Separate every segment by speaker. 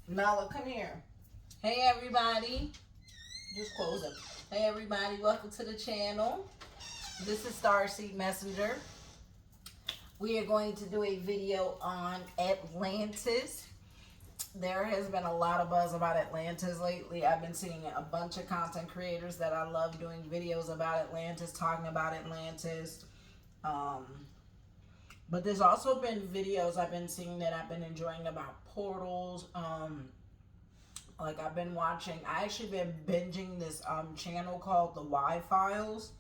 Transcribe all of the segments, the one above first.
Speaker 1: Nala, come here. Hey everybody. Just close it. Hey everybody, welcome to the channel. This is Starseed Messenger. We are going to do a video on Atlantis. There has been a lot of buzz about Atlantis lately. I've been seeing a bunch of content creators that I love doing videos about Atlantis, talking about Atlantis. But there's also been videos I've been seeing that I've been enjoying about portals. Like I've been watching, I actually been binging this channel called the Y Files.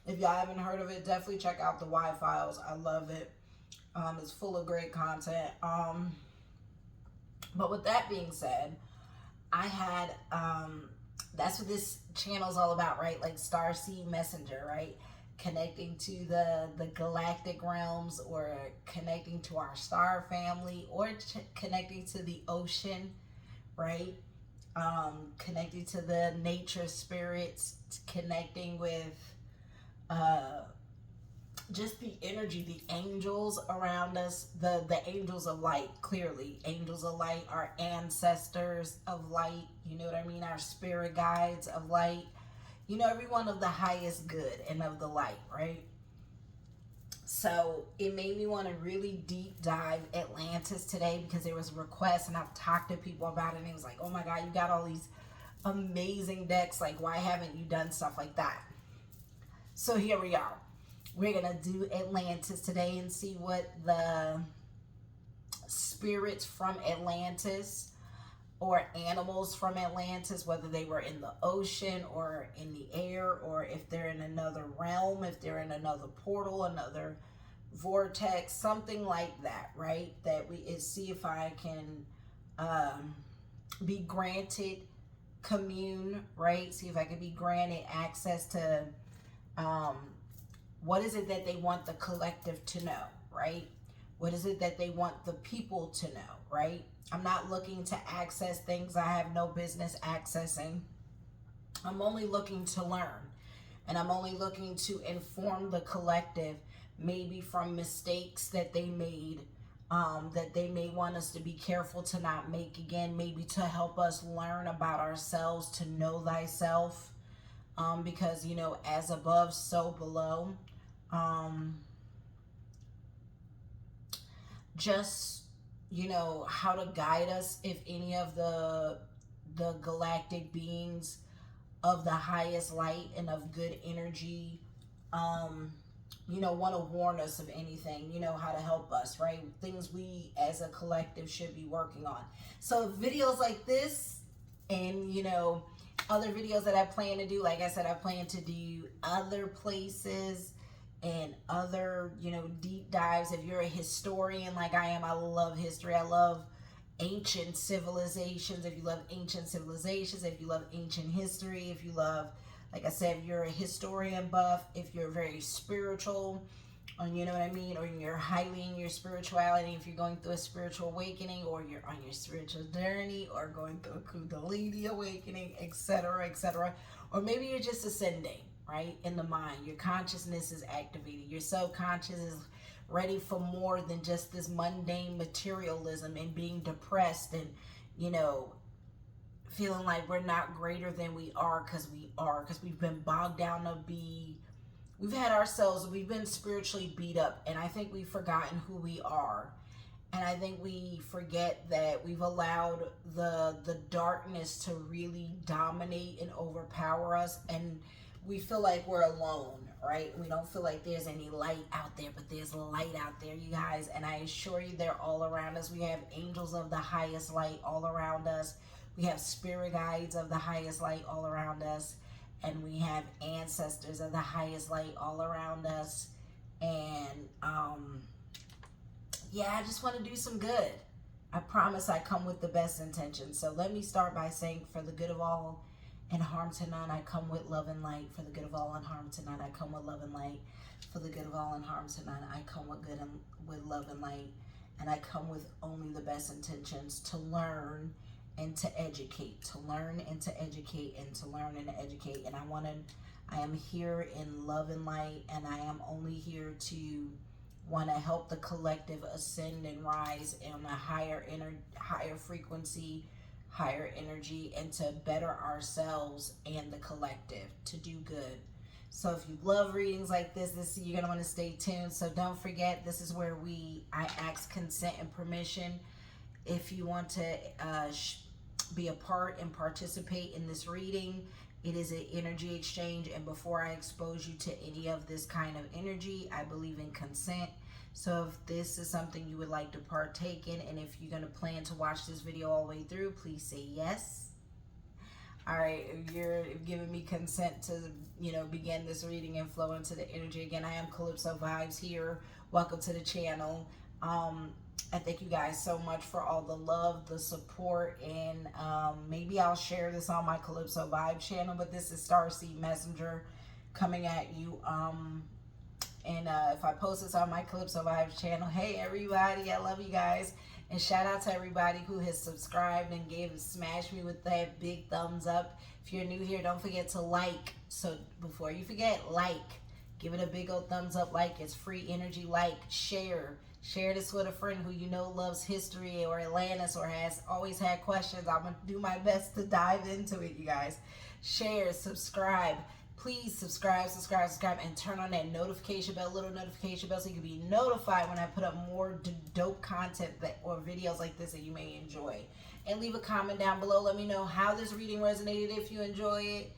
Speaker 1: If y'all haven't heard of it, definitely check out the Y Files. I love it. It's full of great content. But with that being said, I had that's what this channel is all about, right? Like Starseed Messenger, right? Connecting to the galactic realms, or connecting to our star family, or connecting to the ocean, right? Connecting to the nature spirits, connecting with just the energy, the angels around us, the angels of light. Clearly angels of light, our ancestors of light, you know what I mean, our spirit guides of light, you know, everyone of the highest good and of the light, right? So it made me want to really deep dive Atlantis today, because there was requests and I've talked to people about it, and it was like, oh my god, you got all these amazing decks, like why haven't you done stuff like that? So here we are. We're gonna do Atlantis today and see what the spirits from Atlantis, or animals from Atlantis, whether they were in the ocean or in the air, or if they're in another realm, if they're in another portal, another vortex, something like that, right? That we see if I can be granted commune, right? See if I can be granted access to what is it that they want the collective to know, right? What is it that they want the people to know, right? I'm not looking to access things I have no business accessing. I'm only looking to learn, and I'm only looking to inform the collective, maybe from mistakes that they made, that they may want us to be careful to not make again, maybe to help us learn about ourselves, to know thyself, because, you know, as above, so below. Just, you know, how to guide us if any of the galactic beings of the highest light and of good energy, you know, want to warn us of anything, you know, how to help us, right? Things we as a collective should be working on. So videos like this, and, you know, other videos that I plan to do, like I said, I plan to do other places and other, you know, deep dives. If you're a historian like I am, I love history. I love ancient civilizations. If you love ancient civilizations, if you love ancient history, if you love, like I said, if you're a historian buff, if you're very spiritual, or you know what I mean, or you're highly in your spirituality, if you're going through a spiritual awakening, or you're on your spiritual journey, or going through a kundalini awakening, etc., etc., or maybe you're just ascending, right, in the mind. Your consciousness is activated. Your subconscious is ready for more than just this mundane materialism, and being depressed, and, you know, feeling like we're not greater than we are, because we've been bogged down to be, we've had ourselves, we've been spiritually beat up, and I think we've forgotten who we are. And I think we forget that we've allowed the darkness to really dominate and overpower us, and we feel like we're alone, right? We don't feel like there's any light out there, but there's light out there, you guys. And I assure you, they're all around us. We have angels of the highest light all around us. We have spirit guides of the highest light all around us. And we have ancestors of the highest light all around us. And yeah, I just want to do some good. I promise I come with the best intentions. So let me start by saying, for the good of all and harm to none, I come with love and light. For the good of all and harm to none, I come with love and light. For the good of all and harm to none, I come with good and with love and light. And I come with only the best intentions, to learn and to educate, to learn and to educate, and to learn and to educate. And I am here in love and light, and I am only here to want to help the collective ascend and rise on a higher frequency, higher energy, and to better ourselves and the collective, to do good. So if you love readings like this you're gonna want to stay tuned. So don't forget, this is where I ask consent and permission. If you want to be a part and participate in this reading, it is an energy exchange, and before I expose you to any of this kind of energy, I believe in consent. So if this is something you would like to partake in, and if you're going to plan to watch this video all the way through, please say yes. All right, if you're giving me consent to, begin this reading and flow into the energy. Again, I am Calypso Vibes here. Welcome to the channel. I thank you guys so much for all the love, the support, and maybe I'll share this on my Calypso Vibe channel, but this is Starseed Messenger coming at you. And if I post this on my Calypso Vibes channel, hey everybody, I love you guys. And shout out to everybody who has subscribed and smashed me with that big thumbs up. If you're new here, don't forget to like. So before you forget, like. Give it a big old thumbs up, like. It's free energy. Like, share. Share this with a friend who you know loves history or Atlantis or has always had questions. I'm going to do my best to dive into it, you guys. Share, subscribe. Please subscribe, and turn on that notification bell, little notification bell, so you can be notified when I put up more dope content or videos like this that you may enjoy. And leave a comment down below. Let me know how this reading resonated, if you enjoy it.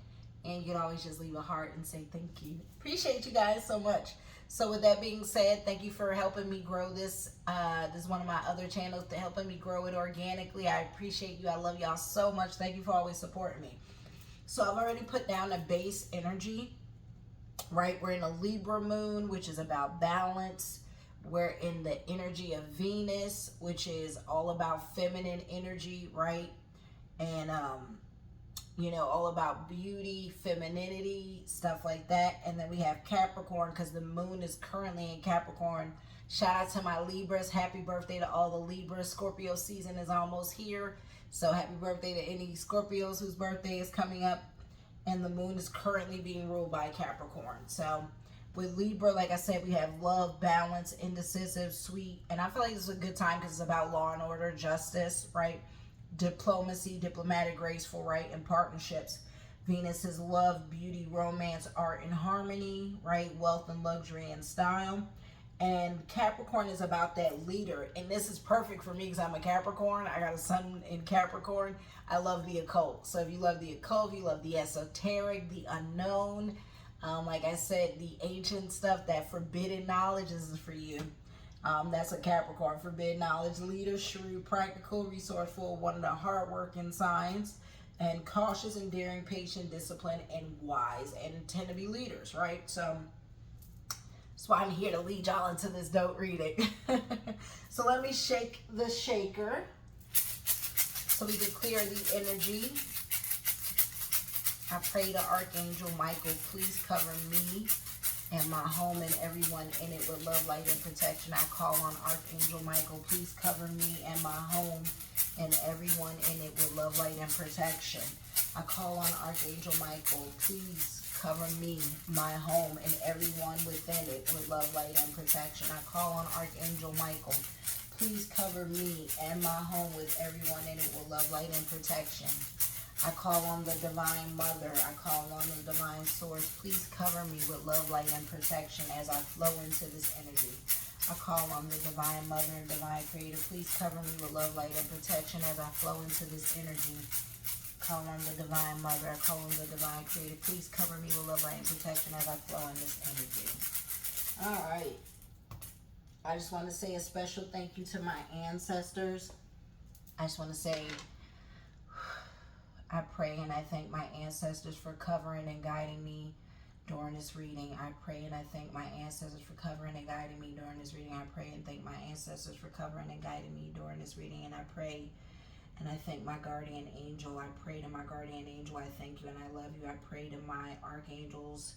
Speaker 1: And you can always just leave a heart and say thank you. Appreciate you guys so much. So with that being said, thank you for helping me grow this. This is one of my other channels, to helping me grow it organically. I appreciate you. I love y'all so much. Thank you for always supporting me. So I've already put down a base energy, right? We're in a Libra moon, which is about balance. We're in the energy of Venus, which is all about feminine energy, right? And, all about beauty, femininity, stuff like that. And then we have Capricorn, because the moon is currently in Capricorn. Shout out to my Libras. Happy birthday to all the Libras. Scorpio season is almost here. So happy birthday to any Scorpios whose birthday is coming up. And the moon is currently being ruled by Capricorn. So with Libra, like I said, we have love, balance, indecisive, sweet. And I feel like this is a good time because it's about law and order, justice, right? Diplomacy, diplomatic, graceful, right? And partnerships. Venus is love, beauty, romance, art, and harmony, right? Wealth and luxury and style. And Capricorn is about that leader. And this is perfect for me because I'm a Capricorn. I got a sun in Capricorn. I love the occult. So if you love the occult, you love the esoteric, the unknown, like I said, the ancient stuff, that forbidden knowledge, this is for you. That's a Capricorn. Forbidden knowledge, leader, shrewd, practical, resourceful, one of the hardworking signs, and cautious and daring, patient, disciplined, and wise, and tend to be leaders, right? So that's why I'm here, to lead y'all into this dope reading. So let me shake the shaker so we can clear the energy. I pray to Archangel Michael, please cover me and my home and everyone in it with love, light, and protection. I call on Archangel Michael, please cover me and my home and everyone in it with love, light, and protection. I call on Archangel Michael, please cover me, my home, and everyone within it with love, light, and protection. I call on Archangel Michael, please cover me and my home with everyone in it with love, light, and protection. I call on the Divine Mother. I call on the Divine Source. Please cover me with love, light, and protection as I flow into this energy. I call on the Divine Mother and Divine Creator. Please cover me with love, light, and protection as I flow into this energy. Call on the Divine Mother. I call on the Divine Creator. Please cover me with love, light, and protection as I flow in this energy. All right. I just want to say a special thank you to my ancestors. I just want to say, I pray and I thank my ancestors for covering and guiding me during this reading. I pray and I thank my ancestors for covering and guiding me during this reading. I pray and thank my ancestors for covering and guiding me during this reading. And I pray and I thank my guardian angel. I pray to my guardian angel. I thank you and I love you. I pray to my archangels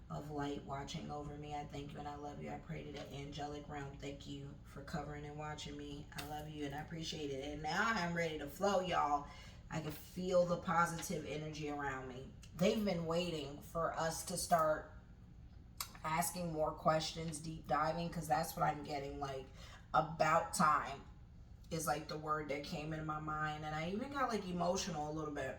Speaker 1: of light watching over me. I thank you and I love you. I pray to the angelic realm. Thank you for covering and watching me. I love you and I appreciate it. And now I'm ready to flow, y'all. I can feel the positive energy around me. They've been waiting for us to start asking more questions, deep diving, because that's what I'm getting. Like, about time is like the word that came into my mind, and I even got like emotional a little bit.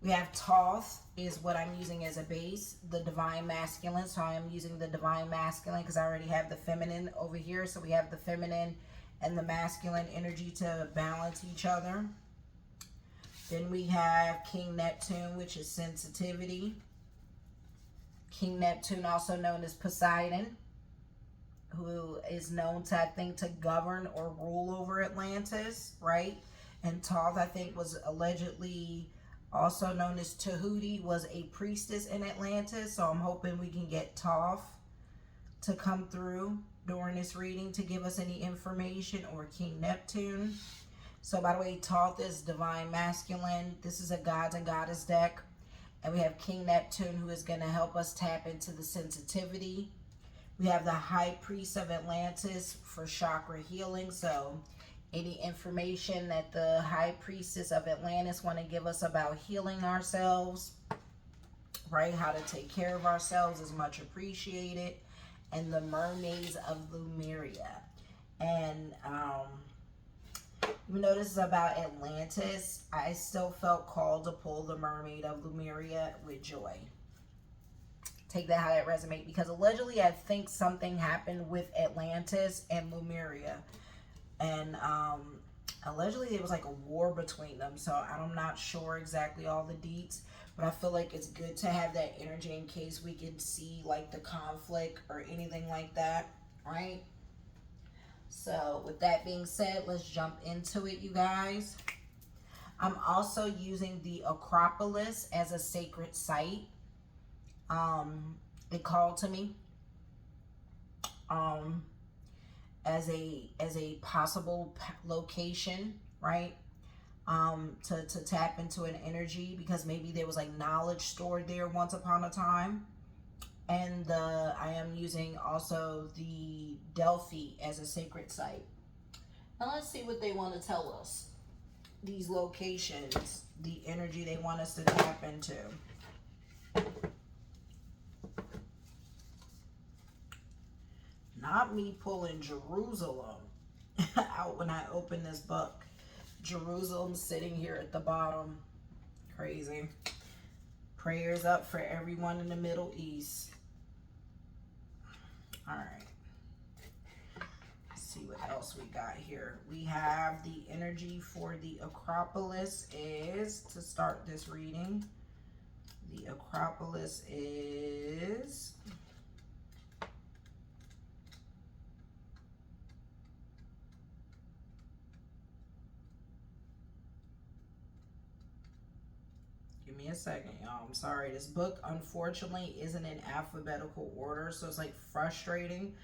Speaker 1: We have Thoth is what I'm using as a base, the divine masculine. So I am using the divine masculine because I already have the feminine over here. So we have the feminine and the masculine energy to balance each other. Then we have King Neptune, which is sensitivity. King Neptune, also known as Poseidon, who is known to, I think, to govern or rule over Atlantis, right? And Thoth, I think, was allegedly also known as Tahuti, was a priestess in Atlantis. So I'm hoping we can get Thoth to come through during this reading to give us any information, or King Neptune. So by the way, Thoth is divine masculine. This is a gods and goddess deck. And we have King Neptune, who is going to help us tap into the sensitivity. We have the High Priest of Atlantis for chakra healing. So any information that the High Priestess of Atlantis want to give us about healing ourselves, right? How to take care of ourselves is much appreciated. And the Mermaids of Lemuria. And even though this is about Atlantis, I still felt called to pull the Mermaid of Lemuria with joy. Take that how that resonates, because allegedly I think something happened with Atlantis and Lemuria. And allegedly there was like a war between them. So I'm not sure exactly all the deets. But I feel like it's good to have that energy in case we can see like the conflict or anything like that, right? So with that being said, let's jump into it, you guys. I'm also using the Acropolis as a sacred site. It called to me as a possible location, right? To tap into an energy, because maybe there was like knowledge stored there once upon a time. And I am using also the Delphi as a sacred site. Now let's see what they want to tell us. These locations, the energy they want us to tap into. Not me pulling Jerusalem out when I open this book. Jerusalem sitting here at the bottom. Crazy. Prayers up for everyone in the Middle East. All right. Let's see what else we got here. We have the energy for the Acropolis is, to start this reading, the Acropolis is... Give me a second, y'all. I'm sorry. This book, unfortunately, isn't in alphabetical order, so it's like frustrating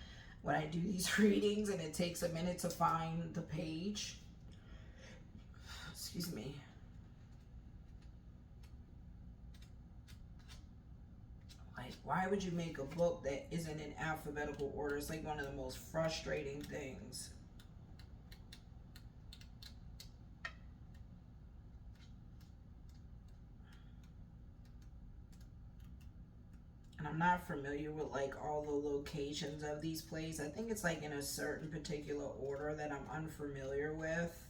Speaker 1: when I do these readings and it takes a minute to find the page. Excuse me. Like, why would you make a book that isn't in alphabetical order? It's like one of the most frustrating things. And I'm not familiar with like all the locations of these places. I think it's like in a certain particular order that I'm unfamiliar with.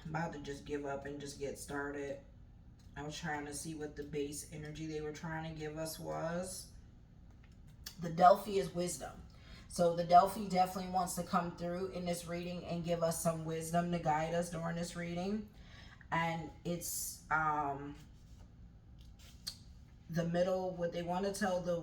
Speaker 1: I'm about to just give up and just get started. I was trying to see what the base energy they were trying to give us was. The Delphi is wisdom. So the Delphi definitely wants to come through in this reading and give us some wisdom to guide us during this reading. And it's the middle, what they want to tell the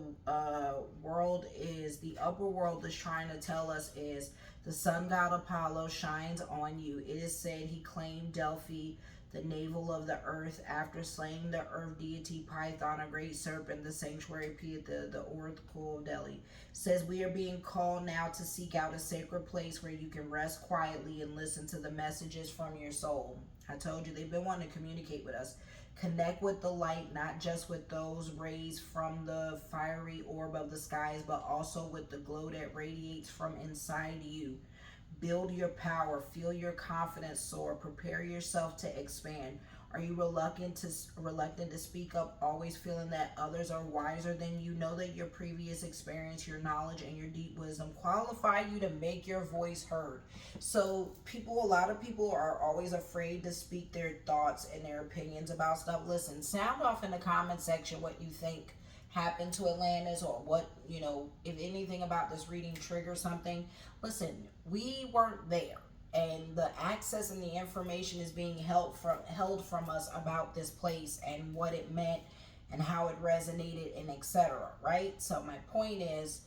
Speaker 1: world is, the upper world is trying to tell us is, the sun god Apollo shines on you. It is said he claimed Delphi, the navel of the earth, after slaying the earth deity Python, a great serpent, the sanctuary P, the oracle of Delhi. Says we are being called now to seek out a sacred place where you can rest quietly and listen to the messages from your soul. I told you, they've been wanting to communicate with us. Connect with the light, not just with those rays from the fiery orb of the skies, but also with the glow that radiates from inside you. Build your power, feel your confidence soar, prepare yourself to expand. Are you reluctant to speak up, always feeling that others are wiser than you? Know that your previous experience, your knowledge, and your deep wisdom qualify you to make your voice heard. So a lot of people are always afraid to speak their thoughts and their opinions about stuff. Listen, sound off in the comment section what you think happened to Atlantis, or what, if anything about this reading triggers something. Listen, we weren't there, and the access and the information is being held from us about this place and what it meant and how it resonated and etc. Right? So my point is,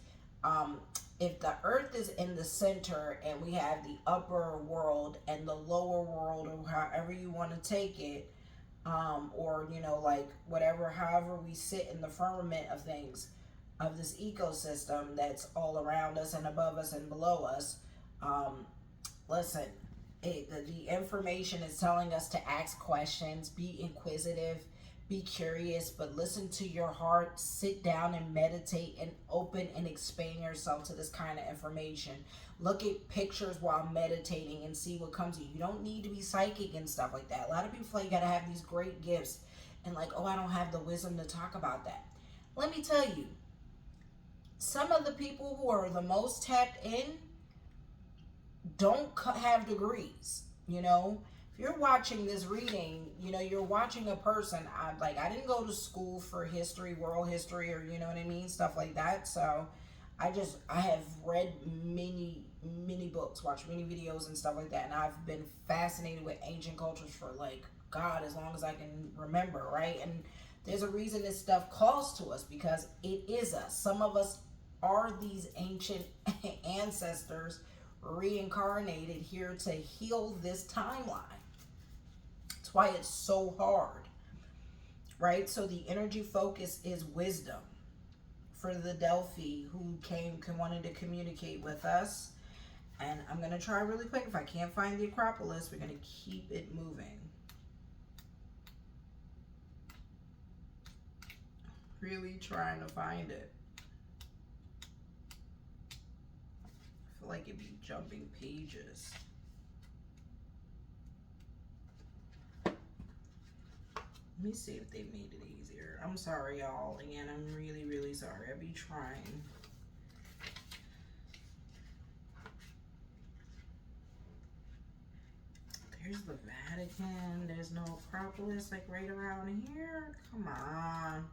Speaker 1: if the earth is in the center and we have the upper world and the lower world, or however you want to take it, or like whatever, however we sit in the firmament of things, of this ecosystem that's all around us and above us and below us, listen, the information is telling us to ask questions, be inquisitive, be curious, but listen to your heart. Sit down and meditate and open and expand yourself to this kind of information. Look at pictures while meditating and see what comes to you. You don't need to be psychic and stuff like that. A lot of people feel like you gotta have these great gifts and like, oh, I don't have the wisdom to talk about that. Let me tell you, some of the people who are the most tapped in don't have degrees. If you're watching this reading, you're watching a person. I didn't go to school for history, world history, or what I mean, stuff like that. So I have read many books, watched many videos and stuff like that, and I've been fascinated with ancient cultures for God, as long as I can remember, right? And there's a reason this stuff calls to us, because it is us. Some of us are these ancient ancestors reincarnated here to heal this timeline. That's why it's so hard, right? So the energy focus is wisdom for the Delphi who wanted to communicate with us. And I'm going to try really quick. If I can't find the Acropolis, we're going to keep it moving. Really trying to find it. I feel like it'd be jumping pages. Let me see if they made it easier. I'm sorry, y'all. Again, I'm really sorry. I'll be trying. There's the Vatican. There's no Acropolis right around here. Come on.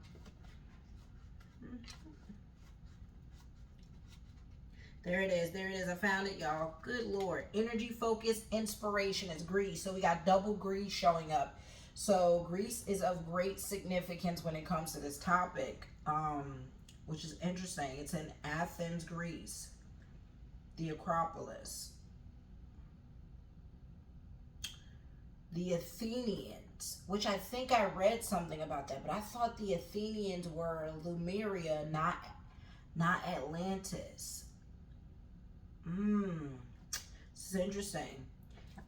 Speaker 1: There it is. I found it, y'all. Good Lord. Energy focus inspiration is Greece. So we got double Greece showing up. So Greece is of great significance when it comes to this topic, which is interesting. It's in Athens, Greece. The Acropolis. The Athenians, which I think I read something about that, but I thought the Athenians were Lemuria, not Atlantis. This is interesting.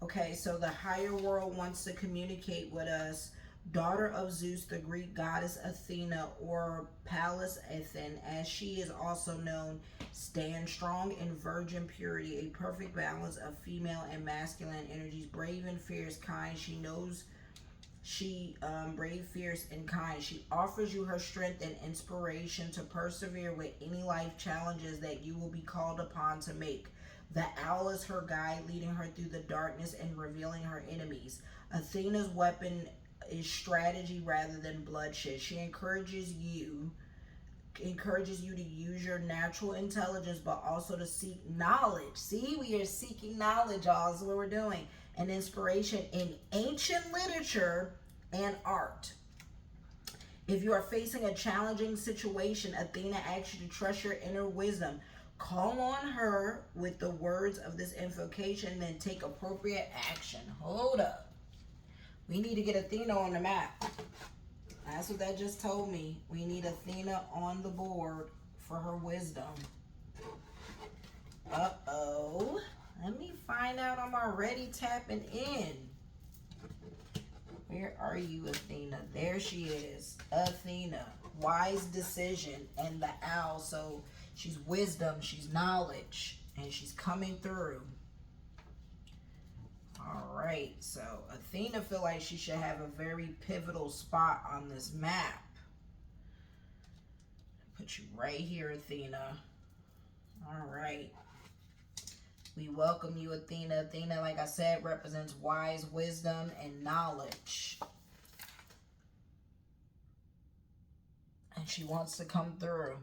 Speaker 1: Okay, so the higher world wants to communicate with us. Daughter of Zeus, the Greek goddess Athena, or Pallas Athene, as she is also known, stands strong in virgin purity, a perfect balance of female and masculine energies, brave and fierce, kind. She knows brave, fierce, and kind. She offers you her strength and inspiration to persevere with any life challenges that you will be called upon to make. The owl is her guide, leading her through the darkness and revealing her enemies. Athena's weapon is strategy rather than bloodshed. She encourages you to use your natural intelligence, but also to seek knowledge. See, we are seeking knowledge, y'all. This is what we're doing. And inspiration in ancient literature and art. If you are facing a challenging situation, Athena asks you to trust your inner wisdom. Call on her with the words of this invocation, then take appropriate action. Hold up. We need to get Athena on the map. That's what that just told me. We need Athena on the board for her wisdom. Uh-oh. Let me find out. I'm already tapping in. Where are you, Athena? There she is. Athena. Wise decision. And the owl. So she's wisdom. She's knowledge. And she's coming through. All right. right. So Athena feel like she should have a very pivotal spot on this map. Put you right here, Athena. All right. We welcome you, Athena. Athena, like I said, represents wise wisdom and knowledge. And she wants to come through.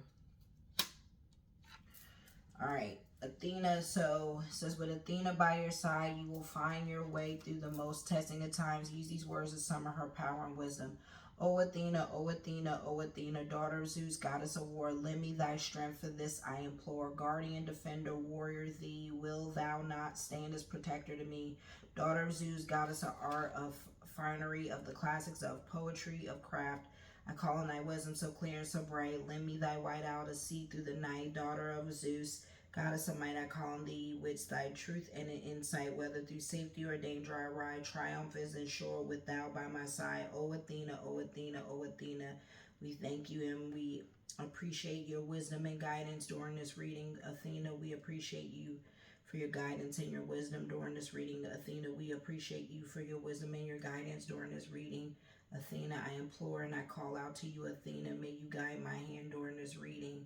Speaker 1: All right. Athena, so it says, with Athena by your side, you will find your way through the most testing of times. Use these words to summon her power and wisdom. O Athena, O Athena, O Athena, daughter of Zeus, goddess of war, lend me thy strength for this I implore. Guardian, defender, warrior, thee, will thou not stand as protector to me? Daughter of Zeus, goddess of art, of finery, of the classics, of poetry, of craft, I call on thy wisdom so clear and so bright. Lend me thy white owl to see through the night. Daughter of Zeus, goddess of might, I call on thee, with thy truth and an insight. Whether through safety or danger I ride, triumph is ensured with thou by my side. O Athena, O Athena, O Athena, we thank you and we appreciate your wisdom and guidance during this reading. Athena, we appreciate you for your guidance and your wisdom during this reading. Athena, we appreciate you for your wisdom and your guidance during this reading. Athena, I implore and I call out to you, Athena, may you guide my hand during this reading.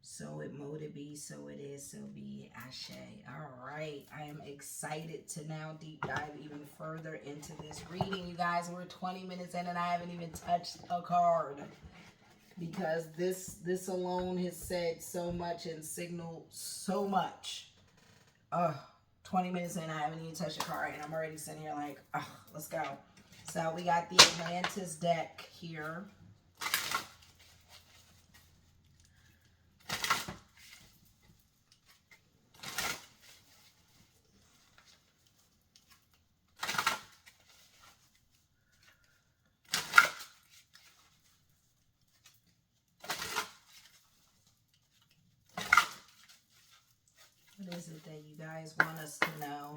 Speaker 1: So it mote it be, so it is, so be it. Ashe. All right. I am excited to now deep dive even further into this reading. You guys, we're 20 minutes in and I haven't even touched a card. Because this alone has said so much and signaled so much. 20 minutes in, I haven't even touched a card. And I'm already sitting here like, let's go. So we got the Atlantis deck here. What is it that you guys want us to know?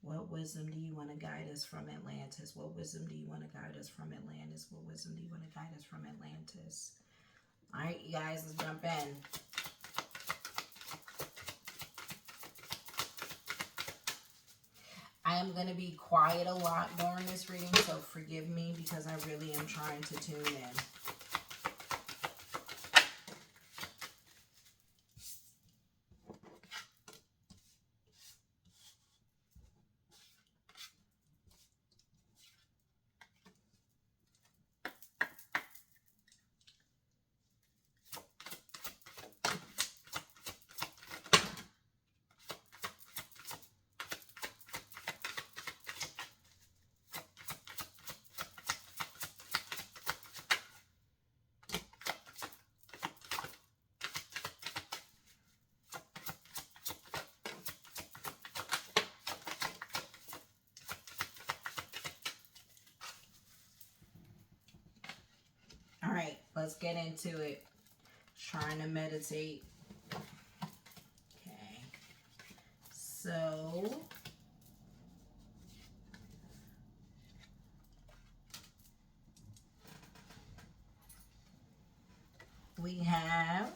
Speaker 1: What wisdom do you want to guide us from Atlantis? What wisdom do you want to guide us from Atlantis? What wisdom do you want to guide us from Atlantis? All right, you guys, let's jump in. I am going to be quiet a lot during this reading, so forgive me because I really am trying to tune in. All right, let's get into it. Trying to meditate. Okay. So we have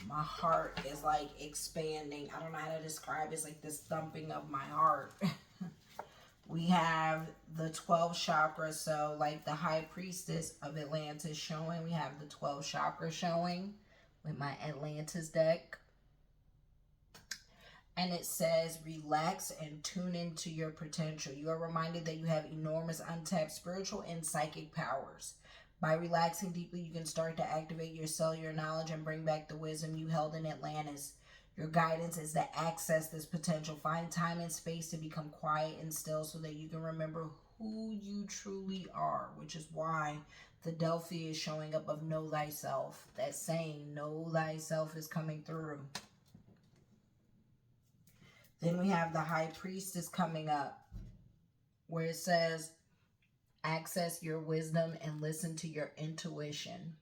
Speaker 1: my heart is like expanding. I don't know how to describe it. It's like this thumping of my heart. We have the 12 chakras. So like the high priestess of Atlantis showing. We have the 12 chakras showing with my Atlantis deck. And it says, relax and tune into your potential. You are reminded that you have enormous untapped spiritual and psychic powers. By relaxing deeply, you can start to activate your cellular knowledge and bring back the wisdom you held in Atlantis. Your guidance is to access this potential. Find time and space to become quiet and still so that you can remember who you truly are, which is why the Delphi is showing up of know thyself. That saying, know thyself, is coming through. Then we have the high priestess coming up where it says, access your wisdom and listen to your intuition.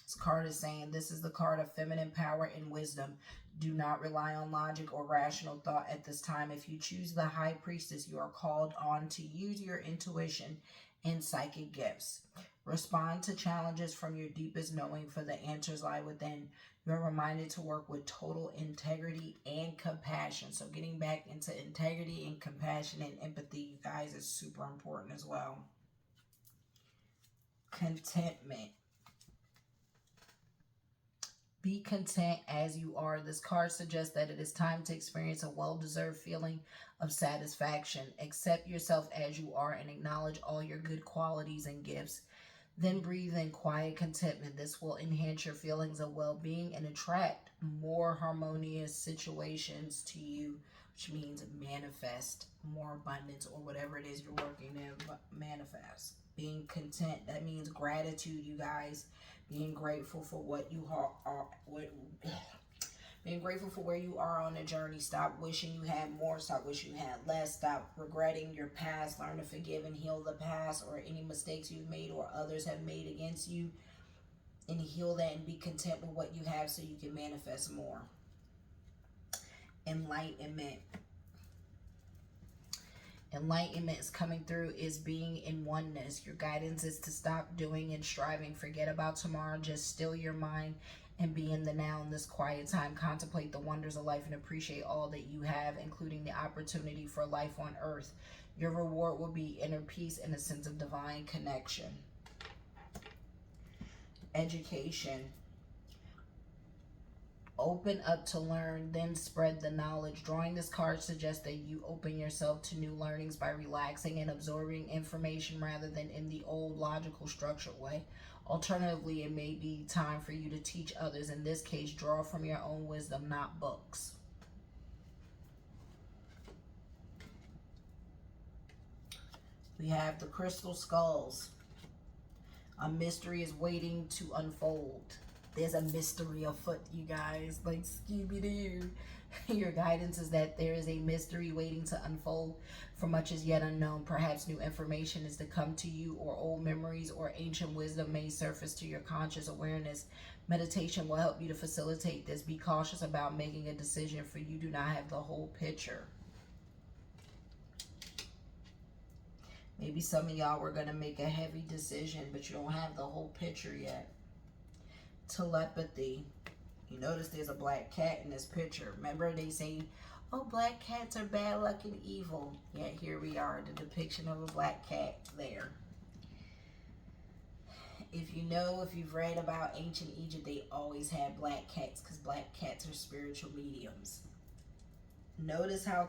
Speaker 1: This card is saying this is the card of feminine power and wisdom. Do not rely on logic or rational thought at this time. If you choose the high priestess, you are called on to use your intuition and psychic gifts. Respond to challenges from your deepest knowing, for the answers lie within. You're reminded to work with total integrity and compassion. So getting back into integrity and compassion and empathy, you guys, is super important as well. Contentment. Be content as you are. This card suggests that it is time to experience a well-deserved feeling of satisfaction. Accept yourself as you are and acknowledge all your good qualities and gifts. Then breathe in quiet contentment. This will enhance your feelings of well-being and attract more harmonious situations to you, which means manifest more abundance or whatever it is you're working to manifest. Being content, that means gratitude, you guys. Being grateful for what you are, being grateful for where you are on the journey. Stop wishing you had more. Stop wishing you had less. Stop regretting your past. Learn to forgive and heal the past or any mistakes you've made or others have made against you. And heal that and be content with what you have so you can manifest more. Enlightenment. Enlightenment is coming through, is being in oneness. Your guidance is to stop doing and striving. Forget about tomorrow. Just still your mind and be in the now. In this quiet time, contemplate the wonders of life and appreciate all that you have, including the opportunity for life on earth. Your reward will be inner peace and a sense of divine connection. Education. Open up to learn, then spread the knowledge. Drawing this card suggests that you open yourself to new learnings by relaxing and absorbing information rather than in the old logical structured way. Alternatively, it may be time for you to teach others. In this case, draw from your own wisdom, not books. We have the crystal skulls. A mystery is waiting to unfold. There's a mystery afoot, you guys, like Scooby-Doo. Your guidance is that there is a mystery waiting to unfold, for much is yet unknown. Perhaps new information is to come to you, or old memories or ancient wisdom may surface to your conscious awareness. Meditation will help you to facilitate this. Be cautious about making a decision, for you do not have the whole picture. Maybe some of y'all were going to make a heavy decision, but you don't have the whole picture yet. Telepathy. You notice there's a black cat in this picture. Remember they say, oh, black cats are bad luck and evil. Yeah, here we are, the depiction of a black cat there. If you know, if you've read about ancient Egypt, they always had black cats because black cats are spiritual mediums. Notice how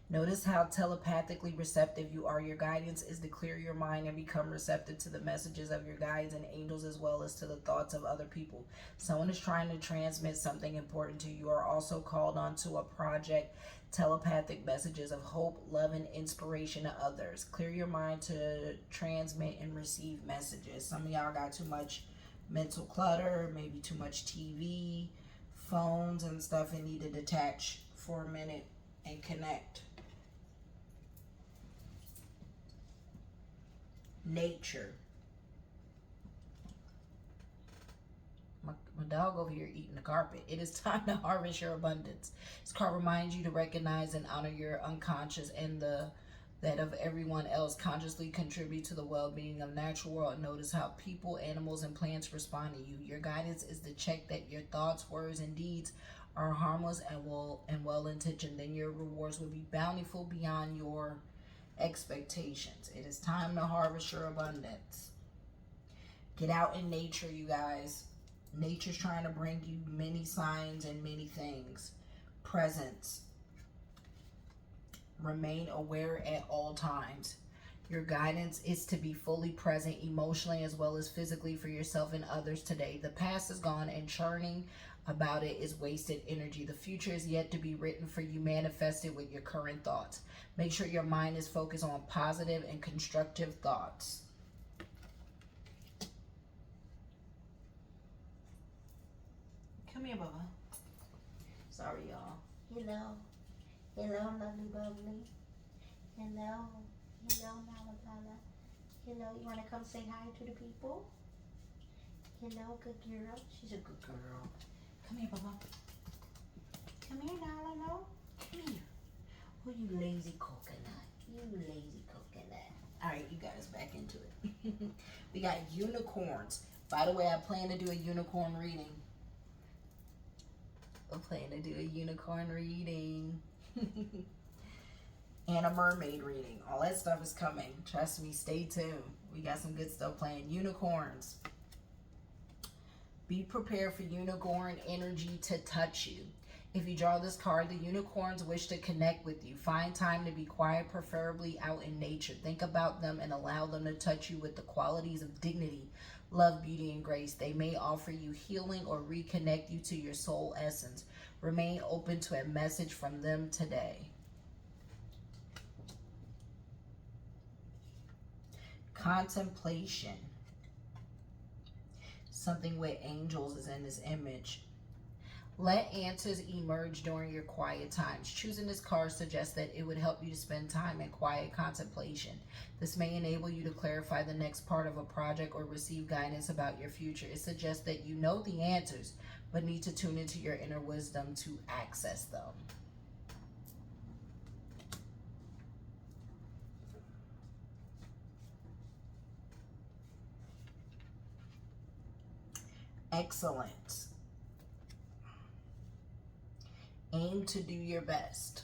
Speaker 1: Notice how telepathically receptive you are. Your guidance is to clear your mind and become receptive to the messages of your guides and angels, as well as to the thoughts of other people. Someone is trying to transmit something important to you. You are also called on to a project, telepathic messages of hope, love, and inspiration to others. Clear your mind to transmit and receive messages. Some of y'all got too much mental clutter, maybe too much TV, phones, and stuff, and need to detach for a minute and connect. Nature. My dog over here eating the carpet. It is time to harvest your abundance. This card reminds you to recognize and honor your unconscious and that of everyone else. Consciously contribute to the well-being of natural world. Notice how people, animals, and plants respond to you. Your guidance is to check that your thoughts, words, and deeds are harmless and well-intentioned. Then your rewards will be bountiful beyond your expectations. It is time to harvest your abundance. Get out in nature, you guys. Nature's trying to bring you many signs and many things. Presence. Remain aware at all times. Your guidance is to be fully present emotionally as well as physically for yourself and others today. The past is gone and churning about it is wasted energy. The future is yet to be written for you, manifested with your current thoughts. Make sure your mind is focused on positive and constructive thoughts. Come here, Bubba. Sorry, y'all.
Speaker 2: Hello. Hello, lovely bubbly. Hello. Hello, Malapala. Hello, you want to come say hi to the people? Hello, good girl.
Speaker 1: She's a good girl. Come here, Bubba. Come here, Nala. Come here. Oh, you lazy coconut. You lazy coconut. All right, you guys back. We got unicorns. By the way, I plan to do a unicorn reading. I plan to do a unicorn reading. And a mermaid reading. All that stuff is coming. Trust me, stay tuned. We got some good stuff planned. Unicorns. Be prepared for unicorn energy to touch you. If you draw this card, the unicorns wish to connect with you. Find time to be quiet, preferably out in nature. Think about them and allow them to touch you with the qualities of dignity, love, beauty, and grace. They may offer you healing or reconnect you to your soul essence. Remain open to a message from them today. Contemplation. Something with angels is in this image. Let answers emerge during your quiet times. Choosing this card suggests that it would help you to spend time in quiet contemplation. This may enable you to clarify the next part of a project or receive guidance about your future. It suggests that you know the answers, but need to tune into your inner wisdom to access them. Excellent. Aim to do your best.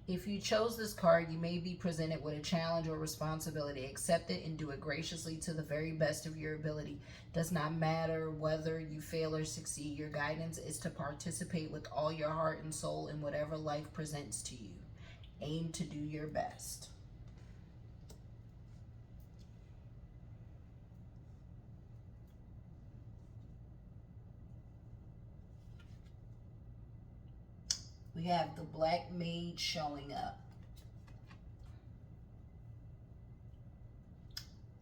Speaker 1: If you chose this card, you may be presented with a challenge or responsibility. Accept it and do it graciously to the very best of your ability. Does not matter whether you fail or succeed. Your guidance is to participate with all your heart and soul in whatever life presents to you. Aim to do your best. We have the Black Mage showing up.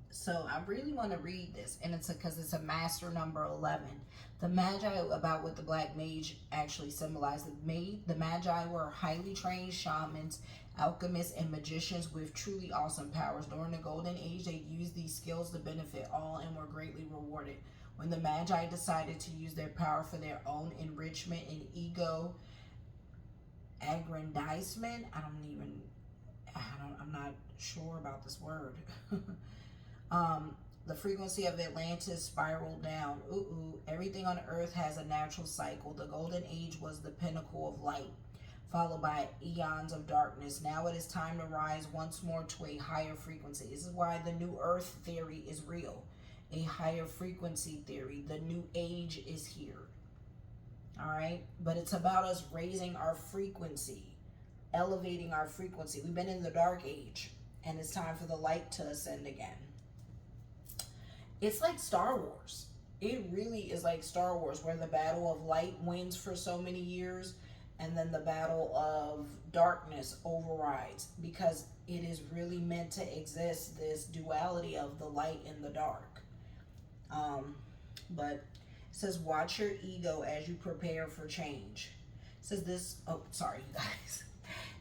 Speaker 1: So I really want to read this, and it's because it's a master number 11. The Magi, about what the Black Mage actually symbolized. The Magi were highly trained shamans, alchemists, and magicians with truly awesome powers. During the Golden Age, they used these skills to benefit all and were greatly rewarded. When the Magi decided to use their power for their own enrichment and ego aggrandizement, I'm not sure about this word. The frequency of Atlantis spiraled down. Everything on Earth has a natural cycle. The Golden Age was the pinnacle of light, followed by eons of darkness. Now it is time to rise once more to a higher frequency. This is why the New Earth theory is real. A higher frequency theory. The New Age is here. All right, but it's about us raising our frequency, elevating our frequency. We've been in the dark age, and it's time for the light to ascend again. It's like Star Wars. It really is like Star Wars, where the battle of light wins for so many years, and then the battle of darkness overrides, because it is really meant to exist, this duality of the light and the dark. But it says, watch your ego as you prepare for change. It says this, oh, sorry, you guys.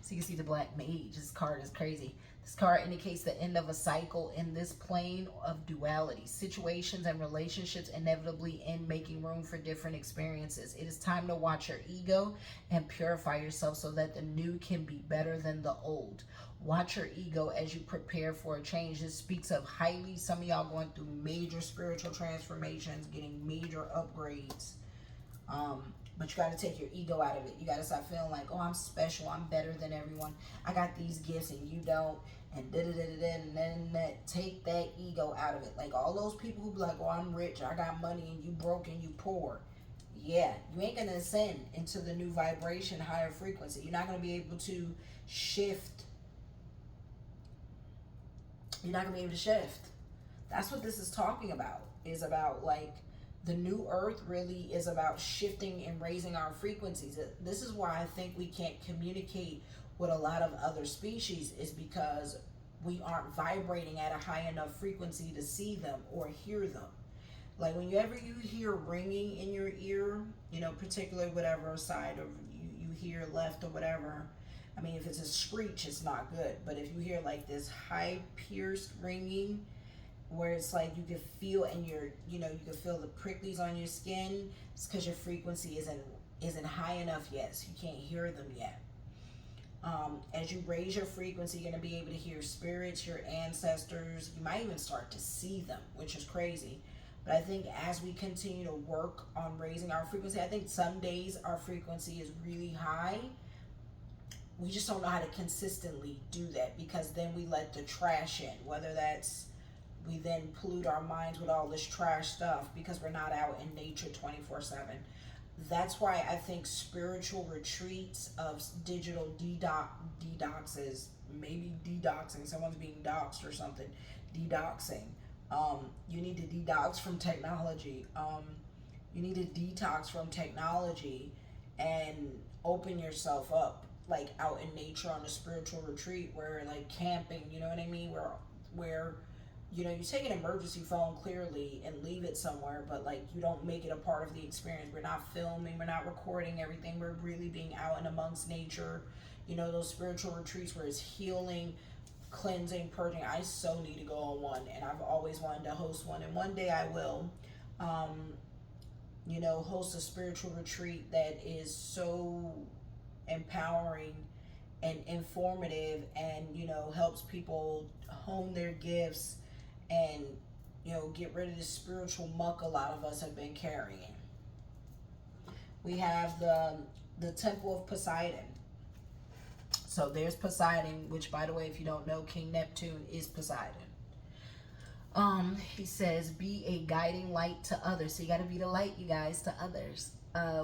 Speaker 1: So you can see the Black Mage. This card is crazy. This card indicates the end of a cycle in this plane of duality. Situations and relationships inevitably end, making room for different experiences. It is time to watch your ego and purify yourself so that the new can be better than the old. Watch your ego as you prepare for a change. This speaks of some of y'all going through major spiritual transformations, getting major upgrades. But you got to take your ego out of it. You got to stop feeling like, oh, I'm special, I'm better than everyone, I got these gifts and you don't, and and then take that ego out of it. Like all those people who be like, oh, I'm rich, I got money, and you broke and you poor. Yeah, you ain't going to ascend into the new vibration, higher frequency. You're not going to be able to shift. You're not going to be able to shift. That's what this is talking about. Is about like the new earth really is about shifting and raising our frequencies. This is why I think we can't communicate with a lot of other species, is because we aren't vibrating at a high enough frequency to see them or hear them. Like whenever you hear ringing in your ear, you know, particularly whatever side of you hear, left or whatever. I mean, if it's a screech, it's not good. But if you hear like this high pierced ringing, where it's like you can feel, and you can feel the pricklies on your skin, it's because your frequency isn't high enough yet, so you can't hear them yet. As you raise your frequency, you're going to be able to hear spirits, your ancestors. You might even start to see them, which is crazy. But I think as we continue to work on raising our frequency, I think some days our frequency is really high. We just don't know how to consistently do that because then we let the trash in, whether that's we then pollute our minds with all this trash stuff because we're not out in nature 24/7. That's why I think spiritual retreats of digital detoxes, maybe detoxing, someone's being doxed or something, detoxing. You need to detox from technology. You need to detox from technology and open yourself up, like out in nature on a spiritual retreat where like camping, you know what I mean? Where you know, you take an emergency phone clearly and leave it somewhere, but like you don't make it a part of the experience. We're not filming, we're not recording everything. We're really being out and amongst nature. You know, those spiritual retreats where it's healing, cleansing, purging. I so need to go on one, and I've always wanted to host one, and one day I will. Um, you know, host a spiritual retreat that is so empowering and informative and, you know, helps people hone their gifts and, you know, get rid of the spiritual muck a lot of us have been carrying. We have the Temple of Poseidon. So there's Poseidon, which by the way, if you don't know, King Neptune is Poseidon. He says, be a guiding light to others. So you got to be the light, you guys, to others.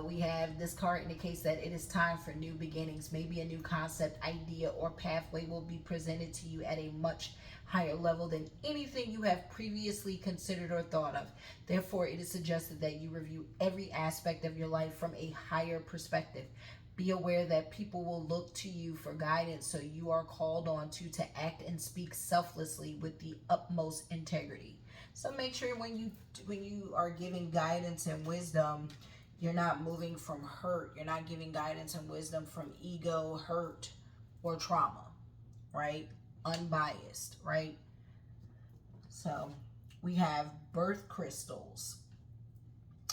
Speaker 1: We have this card indicates that it is time for new beginnings. Maybe a new concept, idea, or pathway will be presented to you at a much higher level than anything you have previously considered or thought of. Therefore, it is suggested that you review every aspect of your life from a higher perspective. Be aware that people will look to you for guidance, so you are called on to act and speak selflessly with the utmost integrity. So make sure when you are giving guidance and wisdom, you're not moving from hurt. You're not giving guidance and wisdom from ego, hurt, or trauma, right? Unbiased, right? So we have birth crystals.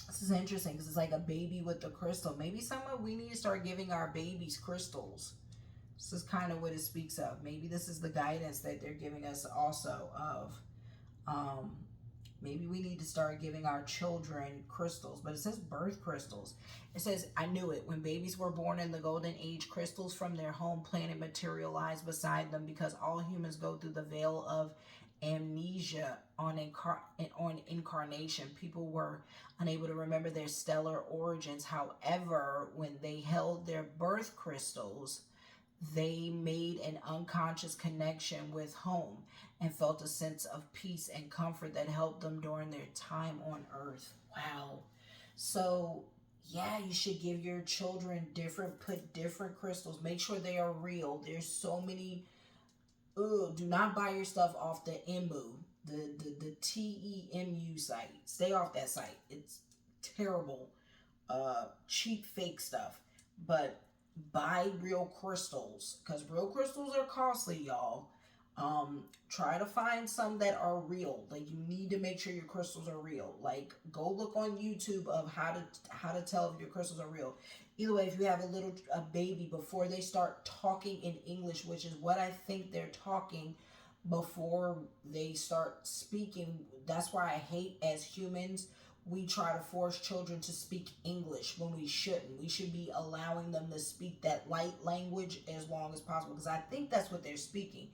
Speaker 1: This is interesting because it's like a baby with a crystal. Maybe someone we need to start giving our babies crystals. This is kind of what it speaks of. Maybe this is the guidance that they're giving us also of. Um, Maybe we need to start giving our children crystals. But it says birth crystals. It says, I knew it. When babies were born in the golden age, crystals from their home planet materialized beside them because all humans go through the veil of amnesia on incarnation. People were unable to remember their stellar origins. However, when they held their birth crystals, they made an unconscious connection with home and felt a sense of peace and comfort that helped them during their time on earth. Wow. So, yeah, you should give your children put different crystals. Make sure they are real. There's so many. Do not buy your stuff off the EMU, the TEMU site. Stay off that site. It's terrible, cheap fake stuff. But buy real crystals because real crystals are costly, y'all. Try to find some that are real. Like you need to make sure your crystals are real. Like go look on YouTube of how to tell if your crystals are real. Either way, if you have a baby before they start talking in English, which is what I think they're talking before they start speaking. That's why I hate as humans we try to force children to speak English when we shouldn't. We should be allowing them to speak that light language as long as possible because I think that's what they're speaking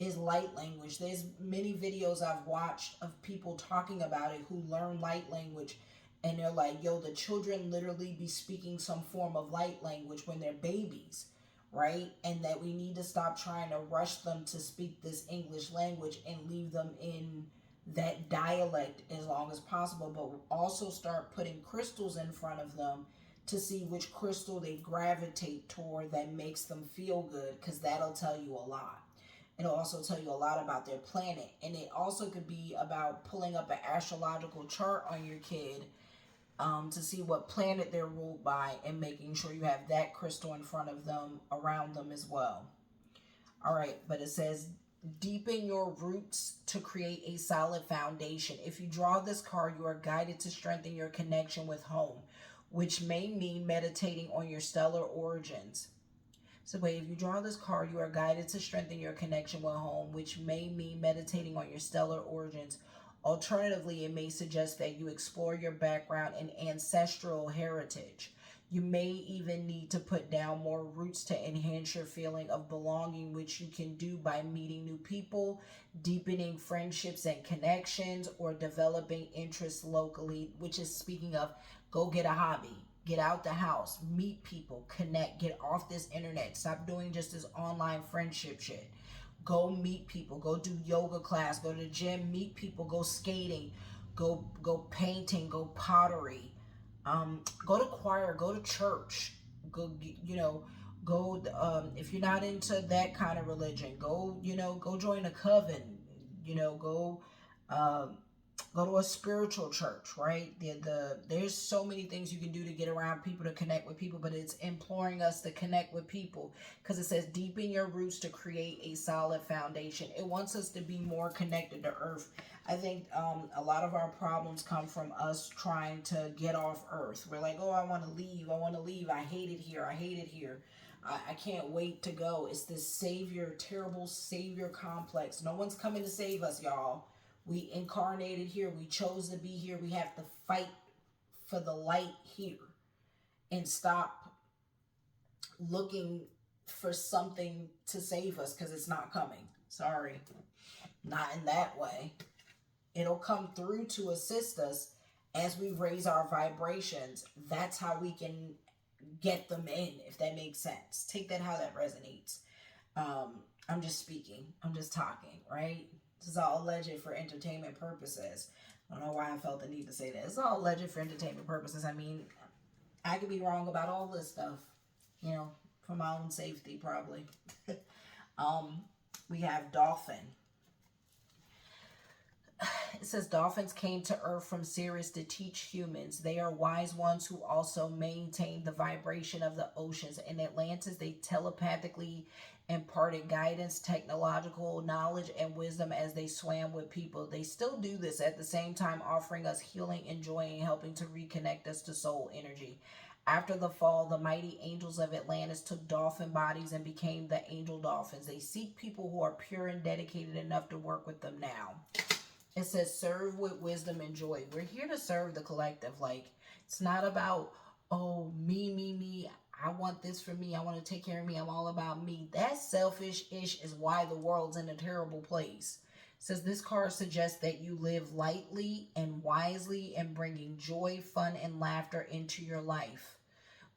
Speaker 1: is light language. There's many videos I've watched of people talking about it who learn light language and they're like, yo, the children literally be speaking some form of light language when they're babies, right? And that we need to stop trying to rush them to speak this English language and leave them in that dialect as long as possible, but we'll also start putting crystals in front of them to see which crystal they gravitate toward that makes them feel good, because that'll tell you a lot. It'll also tell you a lot about their planet, and it also could be about pulling up an astrological chart on your kid to see what planet they're ruled by and making sure you have that crystal in front of them, around them as well. All right, but it says deepen your roots to create a solid foundation. If you draw this card, you are guided to strengthen your connection with home, which may mean meditating on your stellar origins. So, wait, if you draw this card, you are guided to strengthen your connection with home, which may mean meditating on your stellar origins. Alternatively, it may suggest that you explore your background and ancestral heritage. You may even need to put down more roots to enhance your feeling of belonging, which you can do by meeting new people, deepening friendships and connections, or developing interests locally, which is speaking of go get a hobby, get out the house, meet people, connect, get off this internet, stop doing just this online friendship shit. Go meet people, go do yoga class, go to the gym, meet people, go skating, go painting, go pottery, go to choir, go to church, go, go, if you're not into that kind of religion, go, go join a coven, go, um, go to a spiritual church, right? There's so many things you can do to get around people, to connect with people, but it's imploring us to connect with people because it says deepen your roots to create a solid foundation. It wants us to be more connected to earth. I think a lot of our problems come from us trying to get off earth. We're like, oh, I want to leave, I want to leave, I hate it here, I hate it here, I can't wait to go. It's this savior, terrible savior complex. No one's coming to save us, y'all. We incarnated here. We chose to be here. We have to fight for the light here and stop looking for something to save us because it's not coming. Sorry. Not in that way. It'll come through to assist us as we raise our vibrations. That's how we can get them in, if that makes sense. Take that how that resonates. I'm just speaking. I'm just talking, right? This is all alleged for entertainment purposes. I don't know why I felt the need to say that. It's all alleged for entertainment purposes. I mean, I could be wrong about all this stuff, for my own safety, probably. um, we have dolphin. It says dolphins came to Earth from Sirius to teach humans. They are wise ones who also maintain the vibration of the oceans. In Atlantis, they telepathically imparted guidance, technological knowledge, and wisdom as they swam with people. They still do this at the same time, offering us healing and joy and helping to reconnect us to soul energy. After the fall, the mighty angels of Atlantis took dolphin bodies and became the angel dolphins. They seek people who are pure and dedicated enough to work with them now. It says serve with wisdom and joy. We're here to serve the collective. Like, it's not about, oh, me. I want this for me. I want to take care of me. I'm all about me. That selfish-ish is why the world's in a terrible place. It says this card suggests that you live lightly and wisely and bringing joy, fun, and laughter into your life.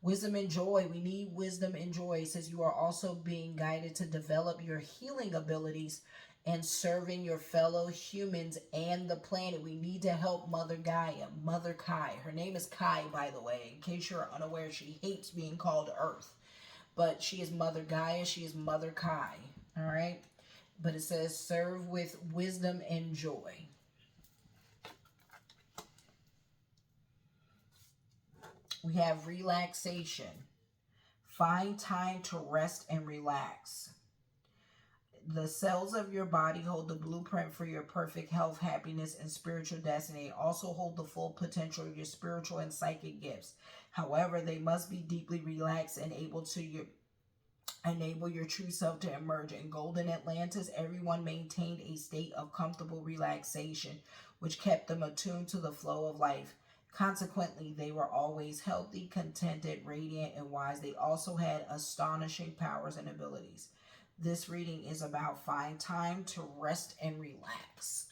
Speaker 1: Wisdom and joy. We need wisdom and joy. It says you are also being guided to develop your healing abilities and serving your fellow humans and the planet. We need to help Mother Gaia, Mother Kai. Her name is Kai, by the way. In case you're unaware, she hates being called Earth. But she is Mother Gaia. She is Mother Kai. All right? But it says serve with wisdom and joy. We have relaxation. Find time to rest and relax. The cells of your body hold the blueprint for your perfect health, happiness, and spiritual destiny. They also hold the full potential of your spiritual and psychic gifts. However, they must be deeply relaxed and able to enable your true self to emerge. In Golden Atlantis, everyone maintained a state of comfortable relaxation, which kept them attuned to the flow of life. Consequently, they were always healthy, contented, radiant, and wise. They also had astonishing powers and abilities. This reading is about find time to rest and relax.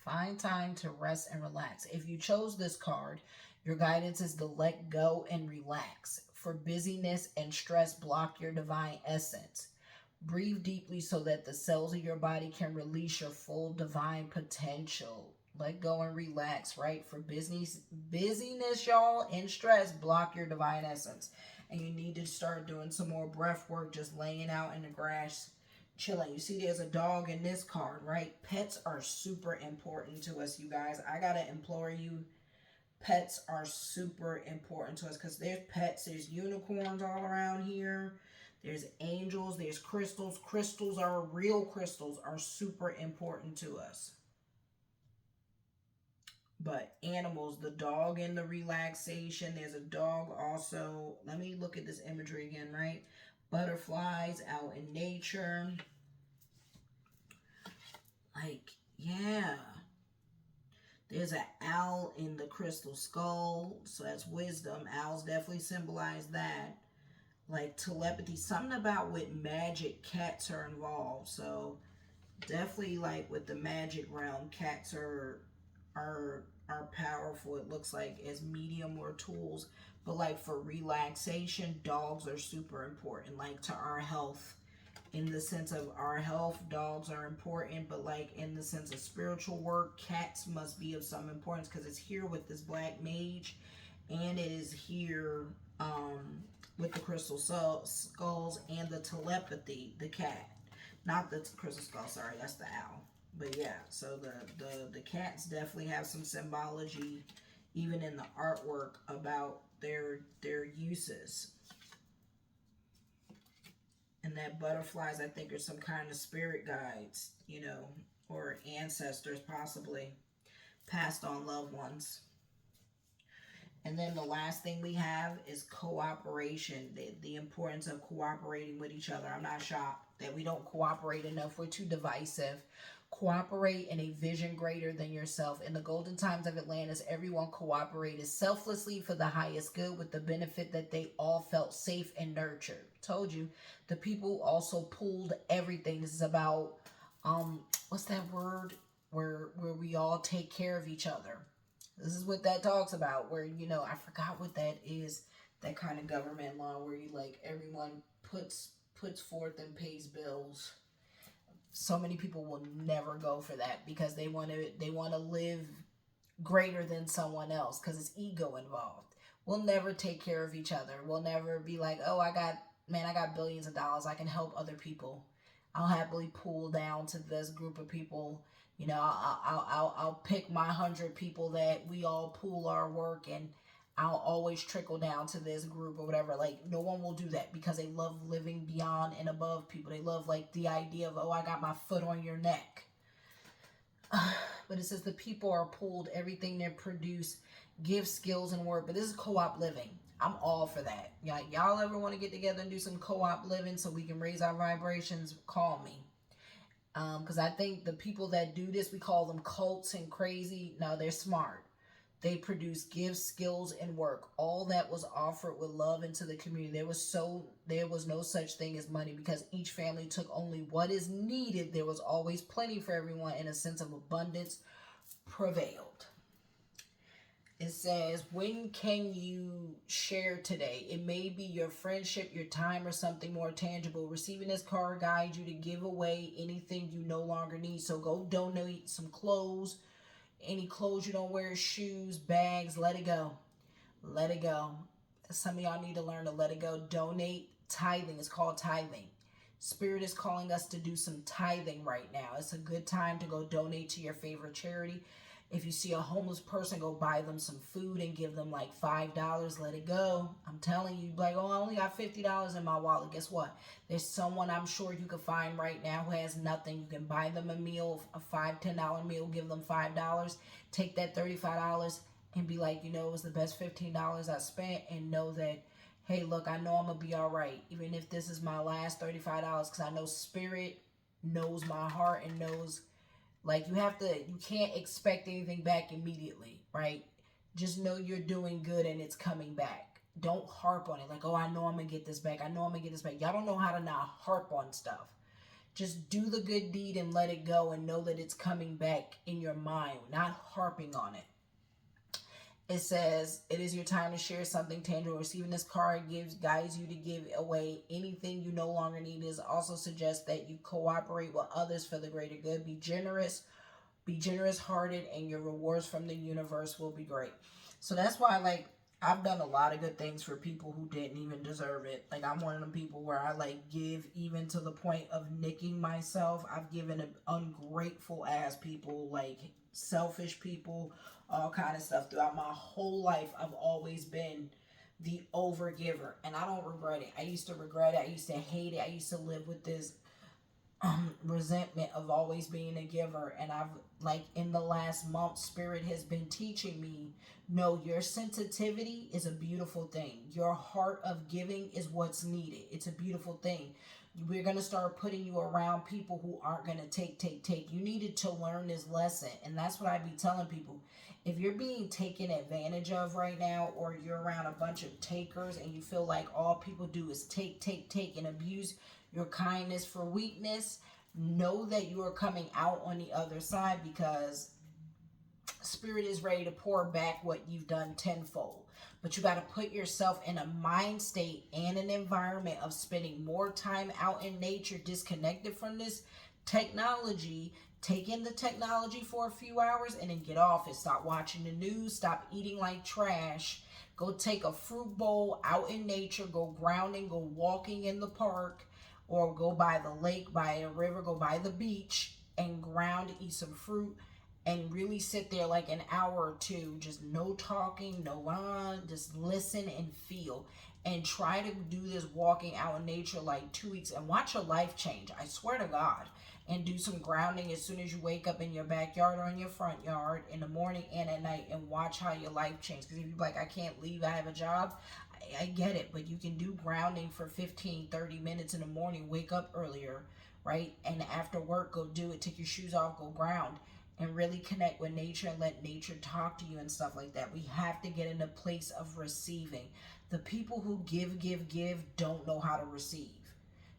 Speaker 1: Find time to rest and relax. If you chose this card, your guidance is to let go and relax. For busyness and stress block your divine essence. Breathe deeply so that the cells of your body can release your full divine potential. Let go and relax, right? For busyness, y'all, and stress block your divine essence. And you need to start doing some more breath work, just laying out in the grass, chilling. You see there's a dog in this card, right? Pets are super important to us, you guys. I gotta implore you, pets are super important to us because there's pets, there's unicorns all around here, there's angels, there's crystals. Crystals are real, crystals are super important to us. But animals, the dog and the relaxation, there's a dog also. Let me look at this imagery again, right? Butterflies out in nature. Like, yeah. There's an owl in the crystal skull, so that's wisdom. Owls definitely symbolize that. Like telepathy, something about with magic, cats are involved. So definitely like with the magic realm, cats are powerful. It looks like as medium or tools, but like for relaxation, dogs are super important. Like to our health, in the sense of our health, dogs are important, but like in the sense of spiritual work, cats must be of some importance because it's here with this black mage, and it is here with the crystal skulls and the telepathy, the cat, not the crystal skull. Sorry, that's the owl. But yeah, so the cats definitely have some symbology, even in the artwork about their uses. And that butterflies, I think, are some kind of spirit guides, or ancestors possibly, passed on loved ones. And then the last thing we have is cooperation, the importance of cooperating with each other. I'm not shocked that we don't cooperate enough. We're too divisive. Cooperate in a vision greater than yourself. In the golden times of Atlantis, everyone cooperated selflessly for the highest good with the benefit that they all felt safe and nurtured. Told you, the people also pooled everything. This is about, what's that word? Where we all take care of each other. This is what that talks about, where, I forgot what that is, that kind of government law where you like everyone puts forth and pays bills. So many people will never go for that because they want to live greater than someone else because it's ego involved. We'll never take care of each other. We'll never be like, oh, I got billions of dollars. I can help other people. I'll happily pool down to this group of people. I'll pick my 100 people that we all pool our work, and I'll always trickle down to this group or whatever. Like, no one will do that because they love living beyond and above people. They love, like, the idea of, oh, I got my foot on your neck. But it says the people are pooled, everything they produce, give skills and work. But this is co-op living. I'm all for that. Like, y'all ever want to get together and do some co-op living so we can raise our vibrations? Call me. Because I think the people that do this, we call them cults and crazy. No, they're smart. They produce gifts, skills, and work. All that was offered with love into the community. There was no such thing as money because each family took only what is needed. There was always plenty for everyone, and a sense of abundance prevailed. It says, when can you share today? It may be your friendship, your time, or something more tangible. Receiving this card guides you to give away anything you no longer need. So go donate some clothes. Any clothes you don't wear, shoes, bags, let it go. Let it go. Some of y'all need to learn to let it go. Donate. Tithing is called tithing. Spirit is calling us to do some tithing right now. It's a good time to go donate to your favorite charity. If you see a homeless person, go buy them some food and give them like $5. Let it go. I'm telling you, like, oh, I only got $50 in my wallet. Guess what? There's someone I'm sure you could find right now who has nothing. You can buy them a meal, a $5, $10 meal, give them $5. Take that $35 and be like, it was the best $15 I spent, and know that, hey, look, I know I'm going to be all right. Even if this is my last $35, because I know Spirit knows my heart and knows. Like, you can't expect anything back immediately, right? Just know you're doing good and it's coming back. Don't harp on it. Like, oh, I know I'm going to get this back. I know I'm going to get this back. Y'all don't know how to not harp on stuff. Just do the good deed and let it go and know that it's coming back in your mind, not harping on it. It says, it is your time to share something tangible. Receiving this card guides you to give away anything you no longer need. It also suggests that you cooperate with others for the greater good. Be generous hearted, and your rewards from the universe will be great. So that's why, like, I've done a lot of good things for people who didn't even deserve it. Like, I'm one of them people where I, like, give even to the point of nicking myself. I've given ungrateful ass people, like, selfish people, all kind of stuff. Throughout my whole life, I've always been the overgiver, and I don't regret it. I used to regret it. I used to hate it. I used to live with this resentment of always being a giver. And I've, like, in the last month, Spirit has been teaching me, no, your sensitivity is a beautiful thing. Your heart of giving is what's needed. It's a beautiful thing. We're going to start putting you around people who aren't going to take. You needed to learn this lesson. And that's what I be telling people. If you're being taken advantage of right now, or you're around a bunch of takers and you feel like all people do is take, and abuse your kindness for weakness, know that you are coming out on the other side, because Spirit is ready to pour back what you've done tenfold. But you got to put yourself in a mind state and an environment of spending more time out in nature, disconnected from this technology. Take in the technology for a few hours and then get off it. Stop watching the news. Stop eating like trash. Go take a fruit bowl out in nature. Go grounding. Go walking in the park, or go by the lake, by a river, go by the beach and ground, eat some fruit, and really sit there like an hour or two, just no talking, no just listen and feel. And try to do this walking out in nature like 2 weeks and watch your life change. I swear to God. And do some grounding as soon as you wake up in your backyard or in your front yard, in the morning and at night, and watch how your life changes. Because if you're like, I can't leave, I have a job, I get it, but you can do grounding for 15-30 minutes in the morning. Wake up earlier, right? And after work, go do it. Take your shoes off, go ground, and really connect with nature and let nature talk to you and stuff like that. We have to get in a place of receiving. The people who give don't know how to receive.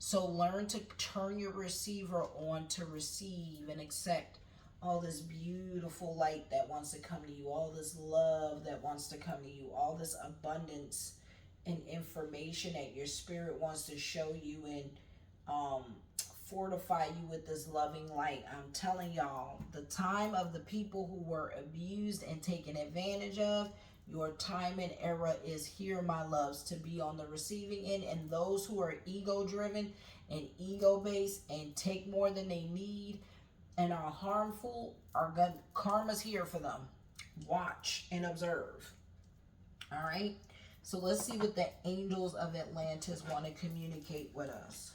Speaker 1: So learn to turn your receiver on to receive and accept all this beautiful light that wants to come to you, all this love that wants to come to you, all this abundance and information that your spirit wants to show you, and um, fortify you with this loving light. I'm telling y'all, the time of the people who were abused and taken advantage of, your time and era is here, my loves, to be on the receiving end. And those who are ego driven and ego based and take more than they need and are harmful, are good. Karma's here for them. Watch and observe. All right. So let's see what the angels of Atlantis want to communicate with us.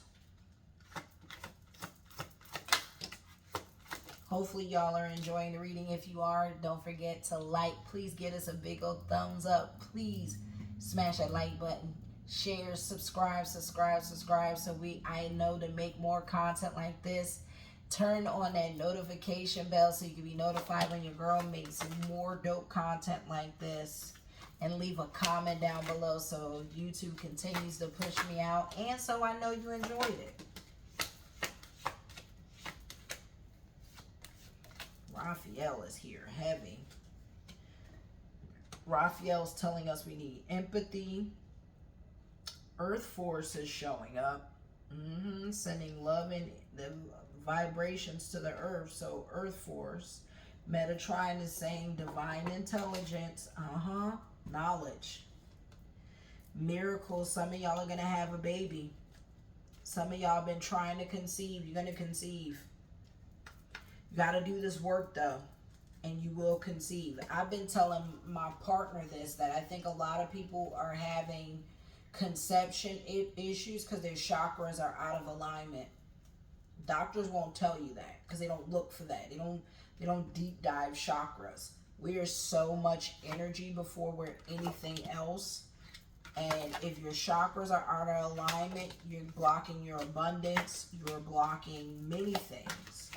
Speaker 1: Hopefully y'all are enjoying the reading. If you are, don't forget to like. Please get us a big old thumbs up. Please smash that like button. Share, subscribe. So I know to make more content like this. Turn on that notification bell so you can be notified when your girl makes more dope content like this. And leave a comment down below so YouTube continues to push me out, and so I know you enjoyed it. Raphael is here, heavy. Raphael's telling us we need empathy. Earth Force is showing up. Sending love and the vibrations to the earth. So Earth Force. Metatron is saying divine intelligence. Knowledge. Miracles. Some of y'all are going to have a baby. Some of y'all been trying to conceive. You're going to conceive. You got to do this work though, and you will conceive. I've been telling my partner this, that I think a lot of people are having conception issues because their chakras are out of alignment. Doctors won't tell you that because they don't look for that. They don't deep dive chakras. We are so much energy before we're anything else. And if your chakras are out of alignment, you're blocking your abundance. You're blocking many things.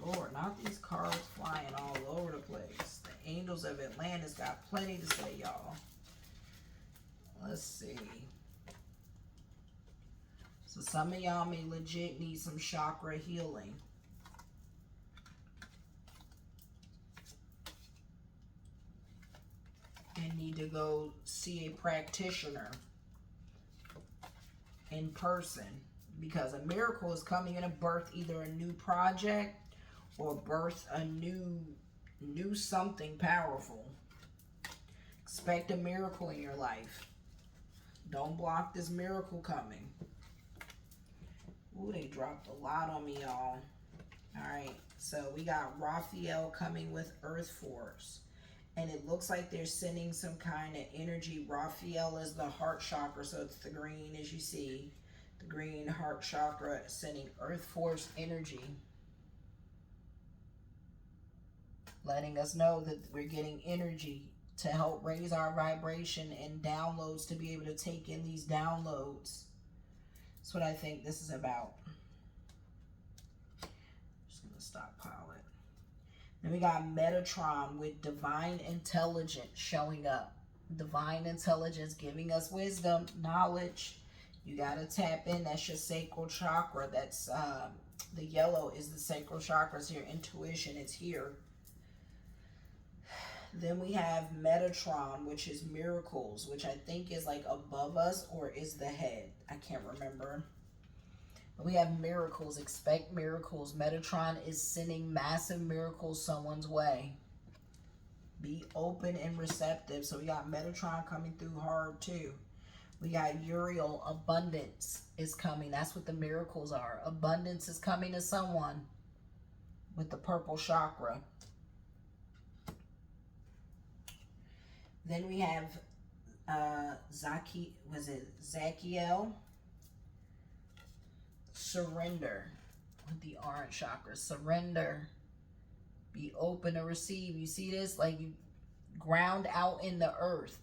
Speaker 1: Lord, not these cards flying all over the place. The angels of Atlantis got plenty to say, y'all. Let's see. So some of y'all may legit need some chakra healing. And need to go see a practitioner in person. Because a miracle is coming in, a birth, either a new project or birth a new something powerful. Expect a miracle in your life. Don't block this miracle coming. Ooh, they dropped a lot on me, y'all. Alright, so we got Raphael coming with Earth Force. And it looks like they're sending some kind of energy. Raphael is the heart chakra, so it's the green as you see. The green heart chakra sending earth force energy, letting us know that we're getting energy to help raise our vibration and downloads to be able to take in these downloads. That's what I think this is about. Just gonna stockpile it. Then we got Metatron with divine intelligence showing up. Divine intelligence giving us wisdom, knowledge. You gotta tap in. That's your sacral chakra. That's the yellow is the sacral chakra. It's your intuition. It's here. Then we have Metatron, which is miracles, which I think is like above us or is the head. I can't remember. But we have miracles. Expect miracles. Metatron is sending massive miracles someone's way. Be open and receptive. So we got Metatron coming through hard too. We got Uriel. Abundance is coming. That's what the miracles are. Abundance is coming to someone with the purple chakra. Then we have Zachiel. Surrender with the orange chakra. Surrender. Be open to receive. You see this? Like you ground out in the earth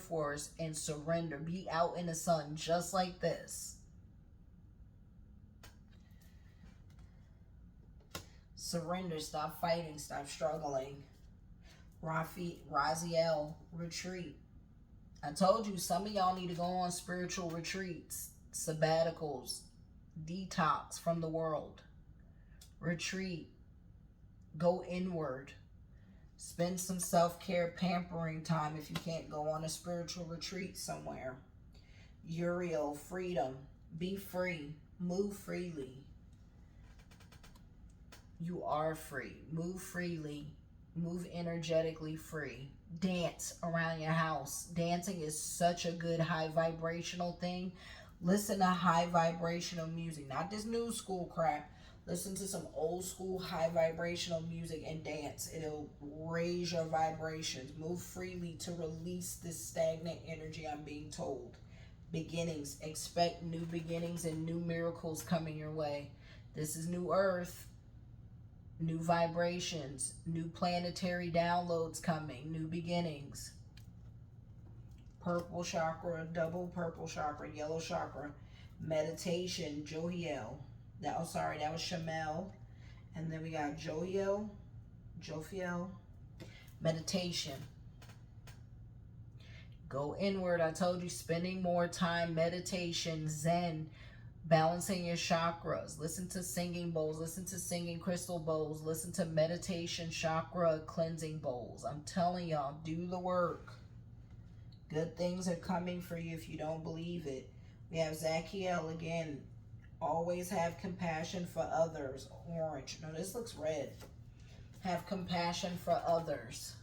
Speaker 1: force, and surrender. Be out in the sun just like this. Surrender. Stop fighting. Stop struggling. Raziel, retreat. I told you some of y'all need to go on spiritual retreats, sabbaticals, detox from the world. Retreat. Go inward. Spend some self-care, pampering time if you can't go on a spiritual retreat somewhere. Uriel, freedom. Be free. Move freely. You are free. Move freely. Move energetically free. Dance around your house. Dancing is such a good high vibrational thing. Listen to high vibrational music. Not this new school crap. Listen to some old school high vibrational music and dance. It'll raise your vibrations. Move freely to release this stagnant energy, I'm being told. Beginnings. Expect new beginnings and new miracles coming your way. This is new earth. New vibrations, new planetary downloads coming, new beginnings. Purple chakra, double purple chakra, yellow chakra. Meditation, Johiel. That was Shamel. And then we got Jofiel. Meditation. Go inward. I told you, spending more time, meditation, Zen, balancing your chakras. Listen to singing bowls. Listen to singing crystal bowls. Listen to meditation chakra cleansing bowls. I'm telling y'all, do the work. Good things are coming for you if you don't believe it. We have Zachiel again. Always have compassion for others. Orange. No, this looks red. Have compassion for others.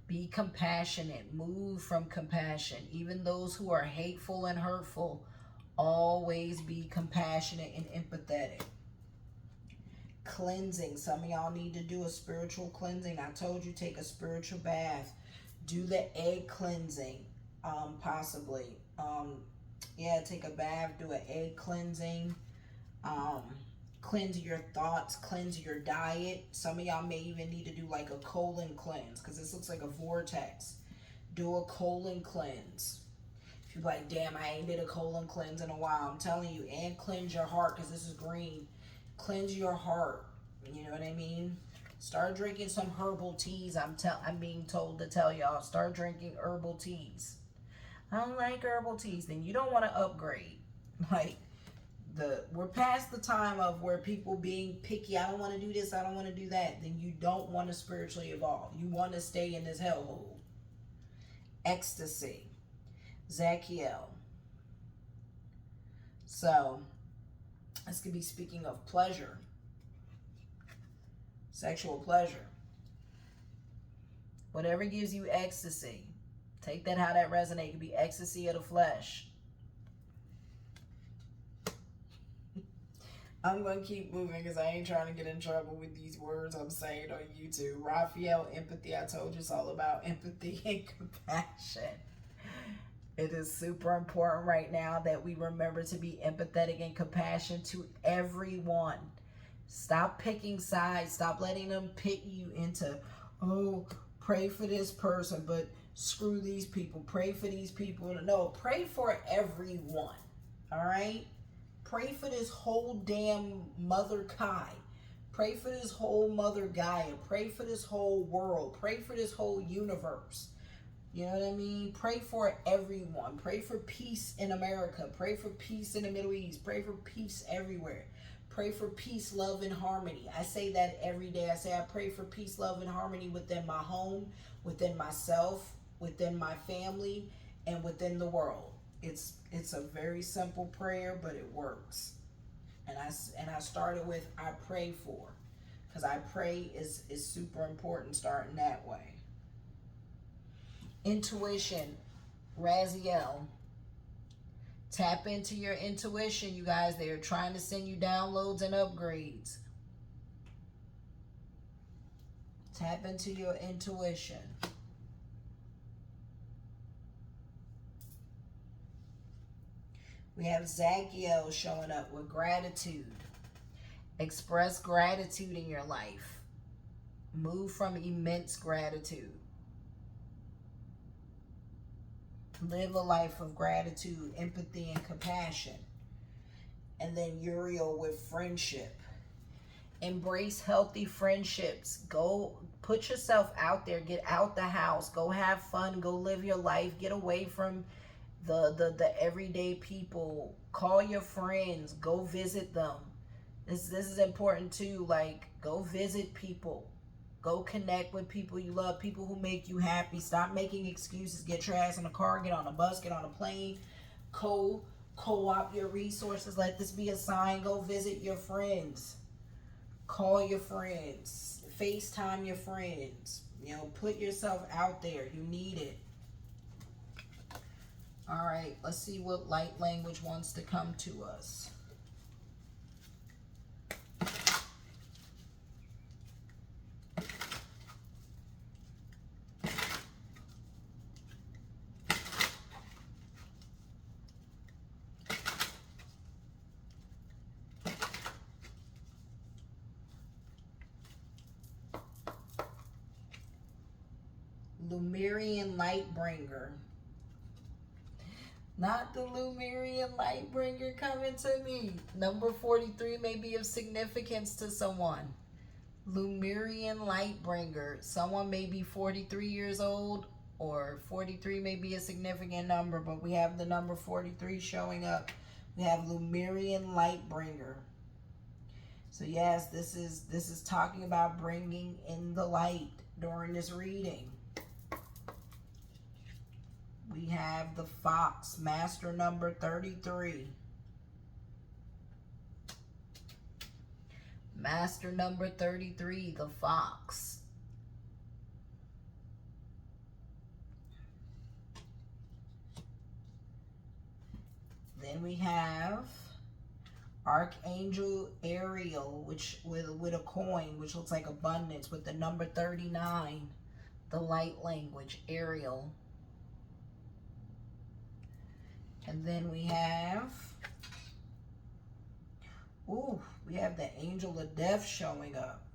Speaker 1: Be compassionate. Move from compassion. Even those who are hateful and hurtful, always be compassionate and empathetic. Cleansing. Some of y'all need to do a spiritual cleansing. I told you, take a spiritual bath. Do the egg cleansing, possibly. Yeah, take a bath, do an egg cleansing. Cleanse your thoughts, cleanse your diet. Some of y'all may even need to do like a colon cleanse, because this looks like a vortex. Do a colon cleanse. If you're like, damn, I ain't did a colon cleanse in a while, I'm telling you. And cleanse your heart, because this is green. Cleanse your heart. You know what I mean? Start drinking some herbal teas. I'm being told to tell y'all. Start drinking herbal teas. I don't like herbal teas. Then you don't want to upgrade. Like, we're past the time of where people being picky. I don't want to do this. I don't want to do that. Then you don't want to spiritually evolve. You want to stay in this hellhole. Ecstasy. Zachiel. So, this could be speaking of pleasure. Sexual pleasure. Whatever gives you ecstasy. Take that how that resonates. It could be ecstasy of the flesh. I'm going to keep moving because I ain't trying to get in trouble with these words I'm saying on YouTube. Raphael, empathy. I told you it's all about empathy and compassion. It is super important right now that we remember to be empathetic and compassionate to everyone. Stop picking sides. Stop letting them pit you into, oh, pray for this person, but screw these people. Pray for these people. No, pray for everyone. All right? Pray for this whole damn Mother Kai. Pray for this whole Mother Gaia. Pray for this whole world. Pray for this whole universe. You know what I mean? Pray for everyone. Pray for peace in America. Pray for peace in the Middle East. Pray for peace everywhere. Pray for peace, love, and harmony. I say that every day. I say I pray for peace, love, and harmony within my home, within myself, within my family, and within the world. It's a very simple prayer, but it works. And I started with I pray for, because I pray is super important. Starting that way. Intuition, Raziel. Tap into your intuition, you guys. They are trying to send you downloads and upgrades. Tap into your intuition. We have Zachiel showing up with gratitude. Express gratitude in your life. Move from immense gratitude. Live a life of gratitude, empathy, and compassion. And then Uriel with friendship. Embrace healthy friendships. Go put yourself out there. Get out the house. Go have fun. Go live your life. Get away from the everyday people. Call your friends. Go visit them. This is important too. Like, go visit people. Go connect with people you love, people who make you happy. Stop making excuses. Get your ass in a car, get on a bus, get on a plane. Co-op your resources. Let this be a sign. Go visit your friends. Call your friends. FaceTime your friends. You know, put yourself out there. You need it. All right, let's see what light language wants to come to us. Lumerian Lightbringer. Not the Lumerian Lightbringer coming to me. Number 43 may be of significance to someone. Lumerian Lightbringer. Someone may be 43 years old, or 43 may be a significant number, but we have the number 43 showing up. We have Lumerian Lightbringer. So yes, this is talking about bringing in the light during this reading. We have the Fox, master number 33. Master number 33, the Fox. Then we have Archangel Ariel, which with a coin, which looks like abundance, with the number 39, the light language, Ariel. And then we have, we have the Angel of Death showing up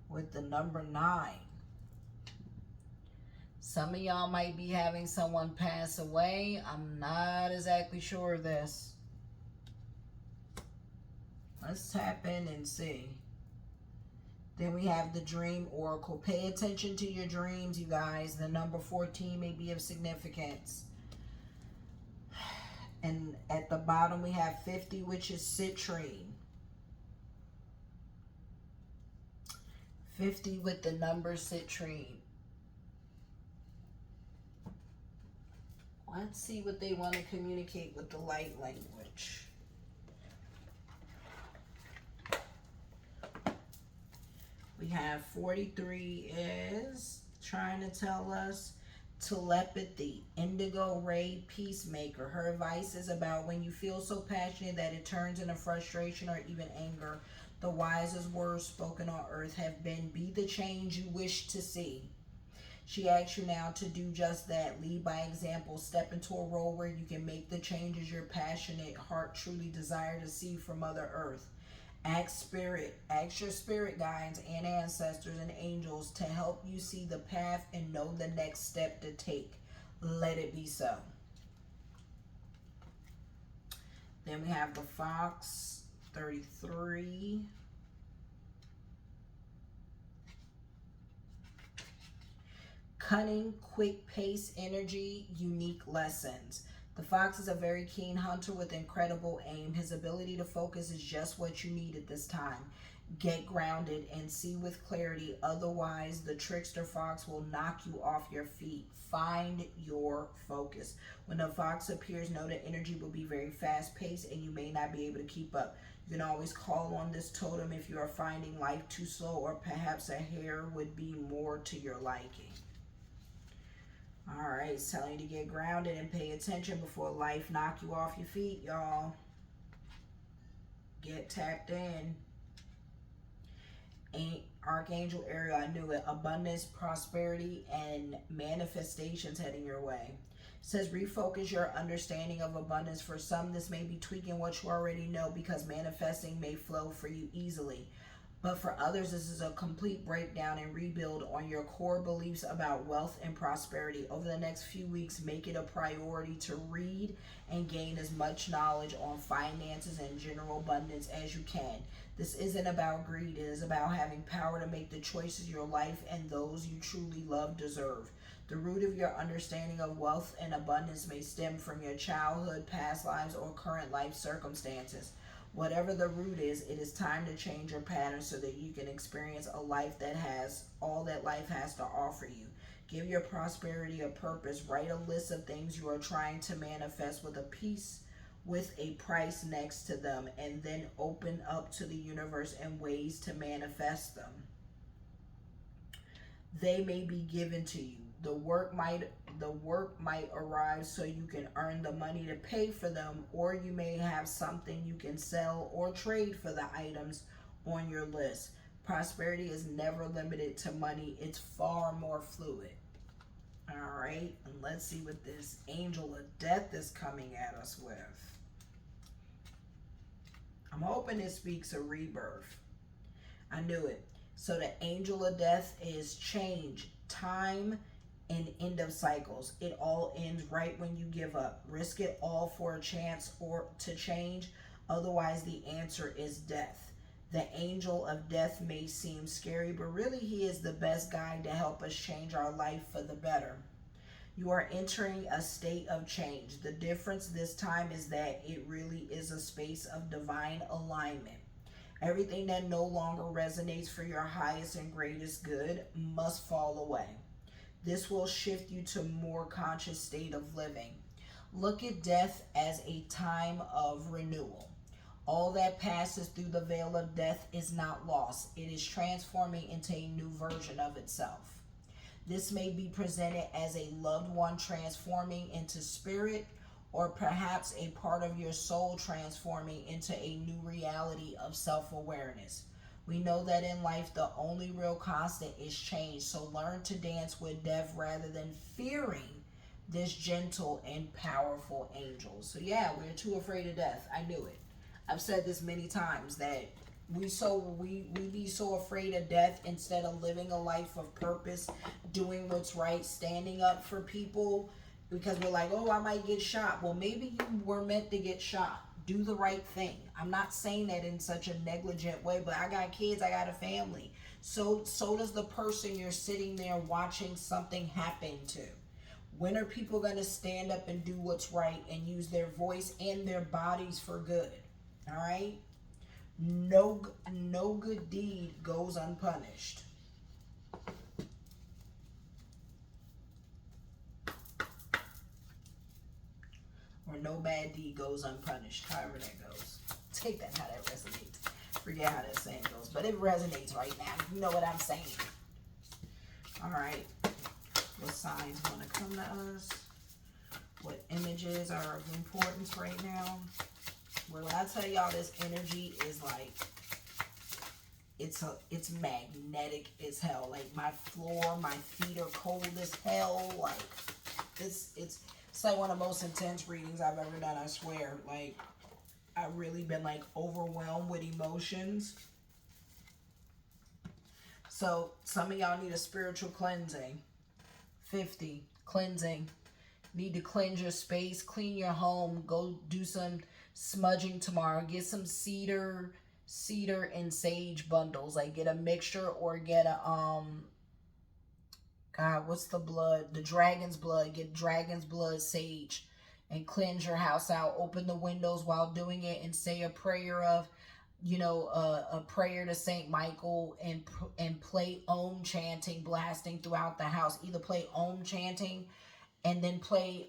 Speaker 1: with the number 9. Some of y'all might be having someone pass away. I'm not exactly sure of this. Let's tap in and see. Then we have the Dream Oracle. Pay attention to your dreams, you guys. The number 14 may be of significance. And at the bottom we have 50, which is citrine. 50 with the number citrine. Let's see what they want to communicate with the light language. We have 43 is trying to tell us telepathy, indigo ray, peacemaker. Her advice is about when you feel so passionate that it turns into frustration or even anger. The wisest words spoken on earth have been, be the change you wish to see. She asks you now to do just that. Lead by example. Step into a role where you can make the changes your passionate heart truly desire to see from Mother Earth. Ask your spirit guides and ancestors and angels to help you see the path and know the next step to take. Let it be so. Then we have the Fox, 33. Cunning, quick pace, energy, unique lessons. The fox is a very keen hunter with incredible aim. His ability to focus is just what you need at this time. Get grounded and see with clarity, otherwise the trickster fox will knock you off your feet. Find your focus. When the fox appears, know that energy will be very fast paced and you may not be able to keep up. You can always call on this totem if you are finding life too slow, or perhaps a hare would be more to your liking. All right, it's telling you to get grounded and pay attention before life knock you off your feet, y'all. Get tapped in. Archangel Ariel, I knew it. Abundance, prosperity, and manifestations heading your way. It says refocus your understanding of abundance. For some, this may be tweaking what you already know because manifesting may flow for you easily. But for others, this is a complete breakdown and rebuild on your core beliefs about wealth and prosperity. Over the next few weeks, make it a priority to read and gain as much knowledge on finances and general abundance as you can. This isn't about greed. It is about having power to make the choices your life and those you truly love deserve. The root of your understanding of wealth and abundance may stem from your childhood, past lives, or current life circumstances. Whatever the root is, it is time to change your pattern so that you can experience a life that has all that life has to offer you. Give your prosperity a purpose. Write a list of things you are trying to manifest with a price next to them, and then open up to the universe and ways to manifest them. They may be given to you. The work might arrive so you can earn the money to pay for them, or you may have something you can sell or trade for the items on your list. Prosperity is never limited to money. It's far more fluid. All right, and let's see what this angel of death is coming at us with. I'm hoping it speaks of rebirth. I knew it. So the angel of death is change, time, and end of cycles. It all ends right when you give up. Risk it all for a chance or to change. Otherwise, the answer is death. The angel of death may seem scary, but really he is the best guide to help us change our life for the better. You are entering a state of change. The difference this time is that it really is a space of divine alignment. Everything that no longer resonates for your highest and greatest good must fall away. This will shift you to a more conscious state of living. Look at death as a time of renewal. All that passes through the veil of death is not lost. It is transforming into a new version of itself. This may be presented as a loved one transforming into spirit, or perhaps a part of your soul transforming into a new reality of self-awareness. We know that in life, the only real constant is change. So learn to dance with death rather than fearing this gentle and powerful angel. So yeah, we're too afraid of death. I knew it. I've said this many times that we be so afraid of death instead of living a life of purpose, doing what's right, standing up for people, because we're like, oh, I might get shot. Well, maybe you were meant to get shot. Do the right thing. I'm not saying that in such a negligent way, but I got kids, I got a family. So does the person you're sitting there watching something happen to. When are people going to stand up and do what's right and use their voice and their bodies for good? All right? No good deed goes unpunished. Or no bad deed goes unpunished, however that goes. Take that how that resonates. Forget how that saying goes, but it resonates right now. You know what I'm saying. All right. What signs want to come to us? What images are of importance right now? Well, when I tell y'all this energy is like it's magnetic as hell. Like my floor, my feet are cold as hell. Like it's like one of the most intense readings I've ever done, I swear. Like I've really been like overwhelmed with emotions. So some of y'all need a spiritual cleansing. 50, cleansing. Need to cleanse your space, clean your home, go do some smudging tomorrow. Get some cedar and sage bundles. Like get a mixture or get a God, what's the blood? The dragon's blood. Get dragon's blood sage and cleanse your house out. Open the windows while doing it and say a prayer of, a prayer to Saint Michael, and play Om chanting, blasting throughout the house. Either play Om chanting and then play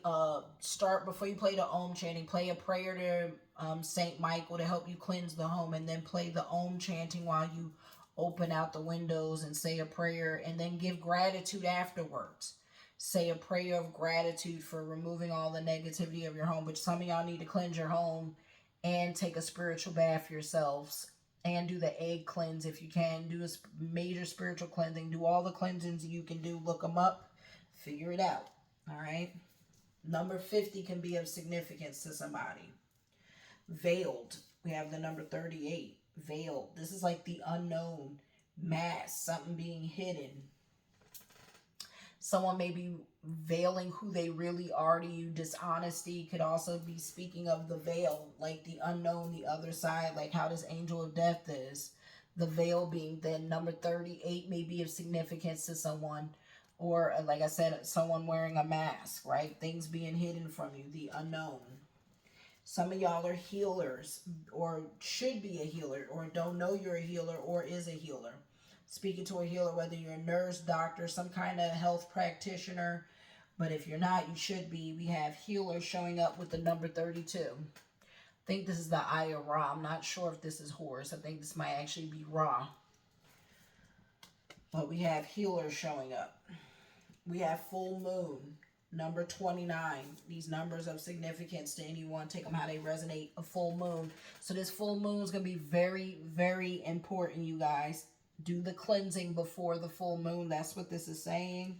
Speaker 1: start before you play the Om chanting, play a prayer to Saint Michael to help you cleanse the home, and then play the Om chanting while you open out the windows and say a prayer, and then give gratitude afterwards. Say a prayer of gratitude for removing all the negativity of your home. But some of y'all need to cleanse your home and take a spiritual bath yourselves and do the egg cleanse if you can. Do a major spiritual cleansing. Do all the cleansings you can do. Look them up. Figure it out. All right. Number 50 can be of significance to somebody. Veiled. We have the number 38. Veiled. This is like the unknown. Mask. Something being hidden. Someone may be veiling who they really are to you. Dishonesty could also be speaking of the veil, like the unknown, the other side, like how this angel of death is. The veil being then number 38 may be of significance to someone. Or, like I said, someone wearing a mask, right? Things being hidden from you, the unknown. Some of y'all are healers, or should be a healer, or don't know you're a healer, or is a healer. Speaking to a healer, whether you're a nurse, doctor, some kind of health practitioner. But if you're not, you should be. We have healers showing up with the number 32. I think this is the Eye of Ra. I'm not sure if this is Horus. I think this might actually be Ra. But we have healers showing up. We have full moon, number 29. These numbers of significance to anyone. Take them how they resonate. A full moon. So this full moon is going to be very, very important, you guys. Do the cleansing before the full moon. That's what this is saying.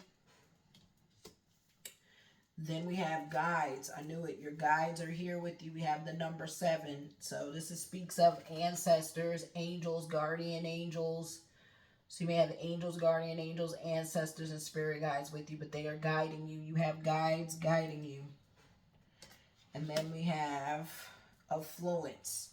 Speaker 1: Then we have guides. I knew it. Your guides are here with you. We have the number 7. So this speaks of ancestors, angels, guardian angels. So you may have angels, guardian angels, ancestors, and spirit guides with you, but they are guiding you. You have guides guiding you. And then we have affluence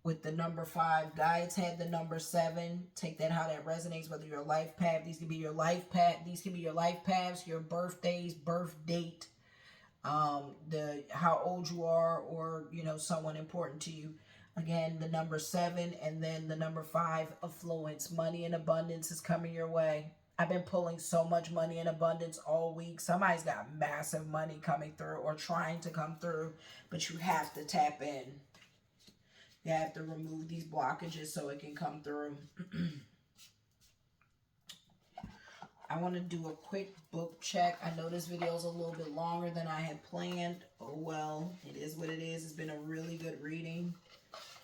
Speaker 1: with the number 5. Guides had the number 7. Take that how that resonates, whether your life path. These can be your life path. These can be your life paths, your birthdays, birth date, the how old you are, or someone important to you. Again, the number 7, and then the number 5, affluence. Money and abundance is coming your way. I've been pulling so much money in abundance all week. Somebody's got massive money coming through or trying to come through, but you have to tap in. You have to remove these blockages so it can come through. I want to do a quick book check. I know this video is a little bit longer than I had planned. Oh well, it is what it is. It's been a really good reading.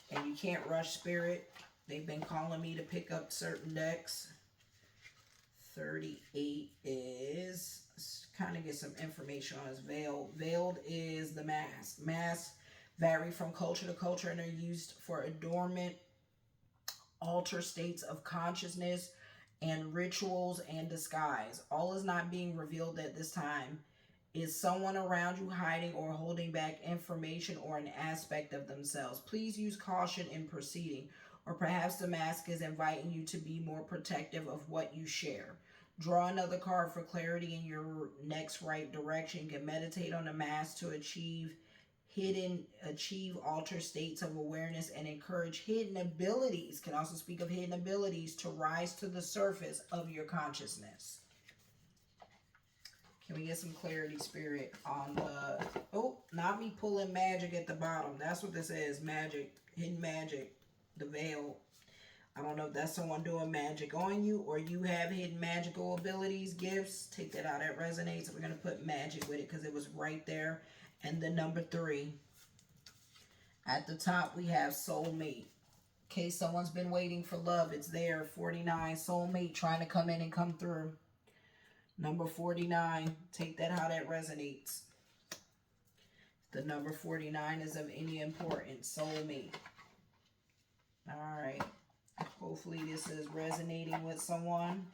Speaker 1: And you can't rush spirit. They've been calling me to pick up certain decks. 38 is, kind of get some information on this. Veiled is the mask. Masks vary from culture to culture and are used for adornment, alter states of consciousness, and rituals and disguise. All is not being revealed at this time. Is someone around you hiding or holding back information or an aspect of themselves? Please use caution in proceeding. Or perhaps the mask is inviting you to be more protective of what you share. Draw another card for clarity in your next right direction. You can meditate on the mask to achieve alter states of awareness and encourage hidden abilities. Can also speak of hidden abilities to rise to the surface of your consciousness. Can we get some clarity, spirit, on the... Oh, not me pulling magic at the bottom. That's what this is. Magic. Hidden magic. The veil. I don't know if that's someone doing magic on you or you have hidden magical abilities, gifts. Take that out. That resonates. We're going to put magic with it because it was right there. And the number 3. At the top, we have soulmate. case someone's been waiting for love, it's there. 49, soulmate trying to come in and come through. Number 49, take that how that resonates. The number 49 is of any importance, soulmate. All right. Hopefully this is resonating with someone.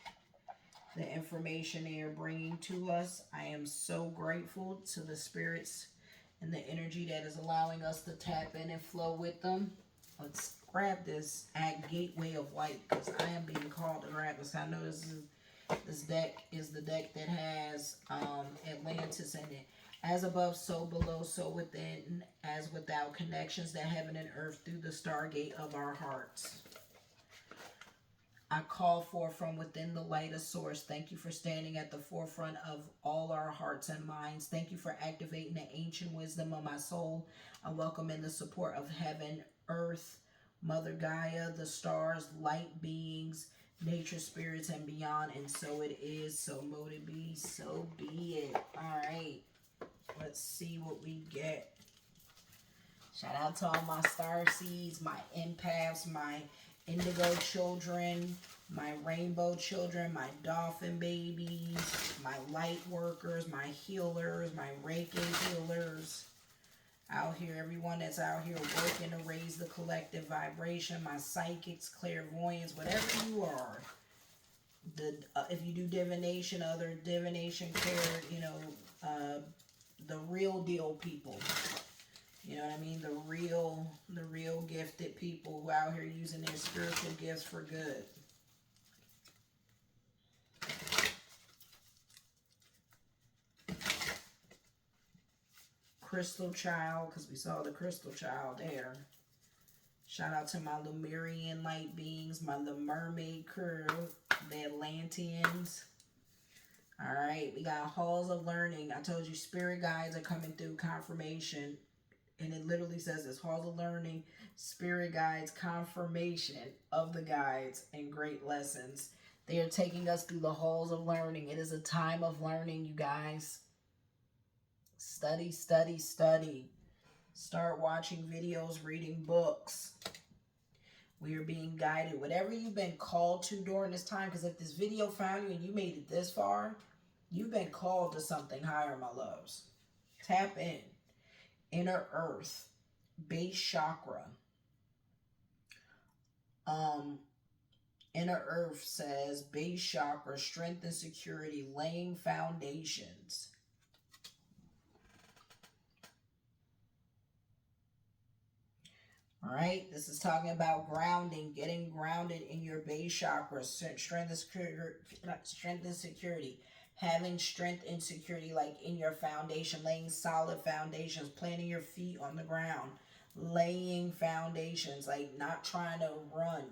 Speaker 1: The information they are bringing to us. I am so grateful to the spirits and the energy that is allowing us to tap in and flow with them. Let's grab this at Gateway of Light because I am being called to grab this. I know this deck is the deck that has Atlantis in it. As above, so below, so within, as without, connections to heaven and earth through the stargate of our hearts. I call forth from within the light of source. Thank you for standing at the forefront of all our hearts and minds. Thank you for activating the ancient wisdom of my soul. I welcome in the support of heaven, earth, Mother Gaia, the stars, light beings, nature spirits, and beyond. And so it is, so mote it be, so be it. All right, let's see what we get. Shout out to all my starseeds, my empaths, my indigo children, my rainbow children, my dolphin babies, my light workers, my healers, my Reiki healers. Out here, everyone that's out here working to raise the collective vibration, my psychics, clairvoyants, whatever you are. If you do divination, other divination the real deal people. You know what I mean? The real gifted people who out here using their spiritual gifts for good. Crystal Child, because we saw the Crystal Child there. Shout out to my Lemurian light beings, my the mermaid crew, the Atlanteans. Alright, we got halls of learning. I told you spirit guides are coming through, confirmation. And it literally says this, halls of learning, spirit guides, confirmation of the guides, and great lessons. They are taking us through the halls of learning. It is a time of learning, you guys. Study, study, study. Start watching videos, reading books. We are being guided. Whatever you've been called to during this time, because if this video found you and you made it this far, you've been called to something higher, my loves. Tap in. Inner Earth, base chakra. Inner Earth says base chakra, strength and security, laying foundations. All right, this is talking about grounding, getting grounded in your base chakra, strength and security, having strength and security like in your foundation, laying solid foundations, planting your feet on the ground, laying foundations, like not trying to run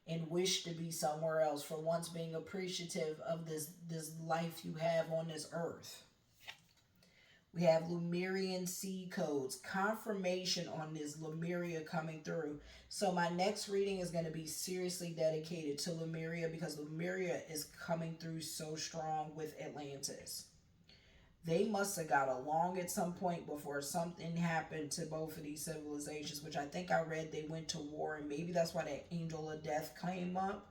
Speaker 1: and wish to be somewhere else, for once being appreciative of this life you have on this earth. We have Lemurian seed codes, confirmation on this Lemuria coming through. So my next reading is going to be seriously dedicated to Lemuria because Lemuria is coming through so strong with Atlantis. They must have got along at some point before something happened to both of these civilizations, which I think I read they went to war, and maybe that's why that angel of death came up.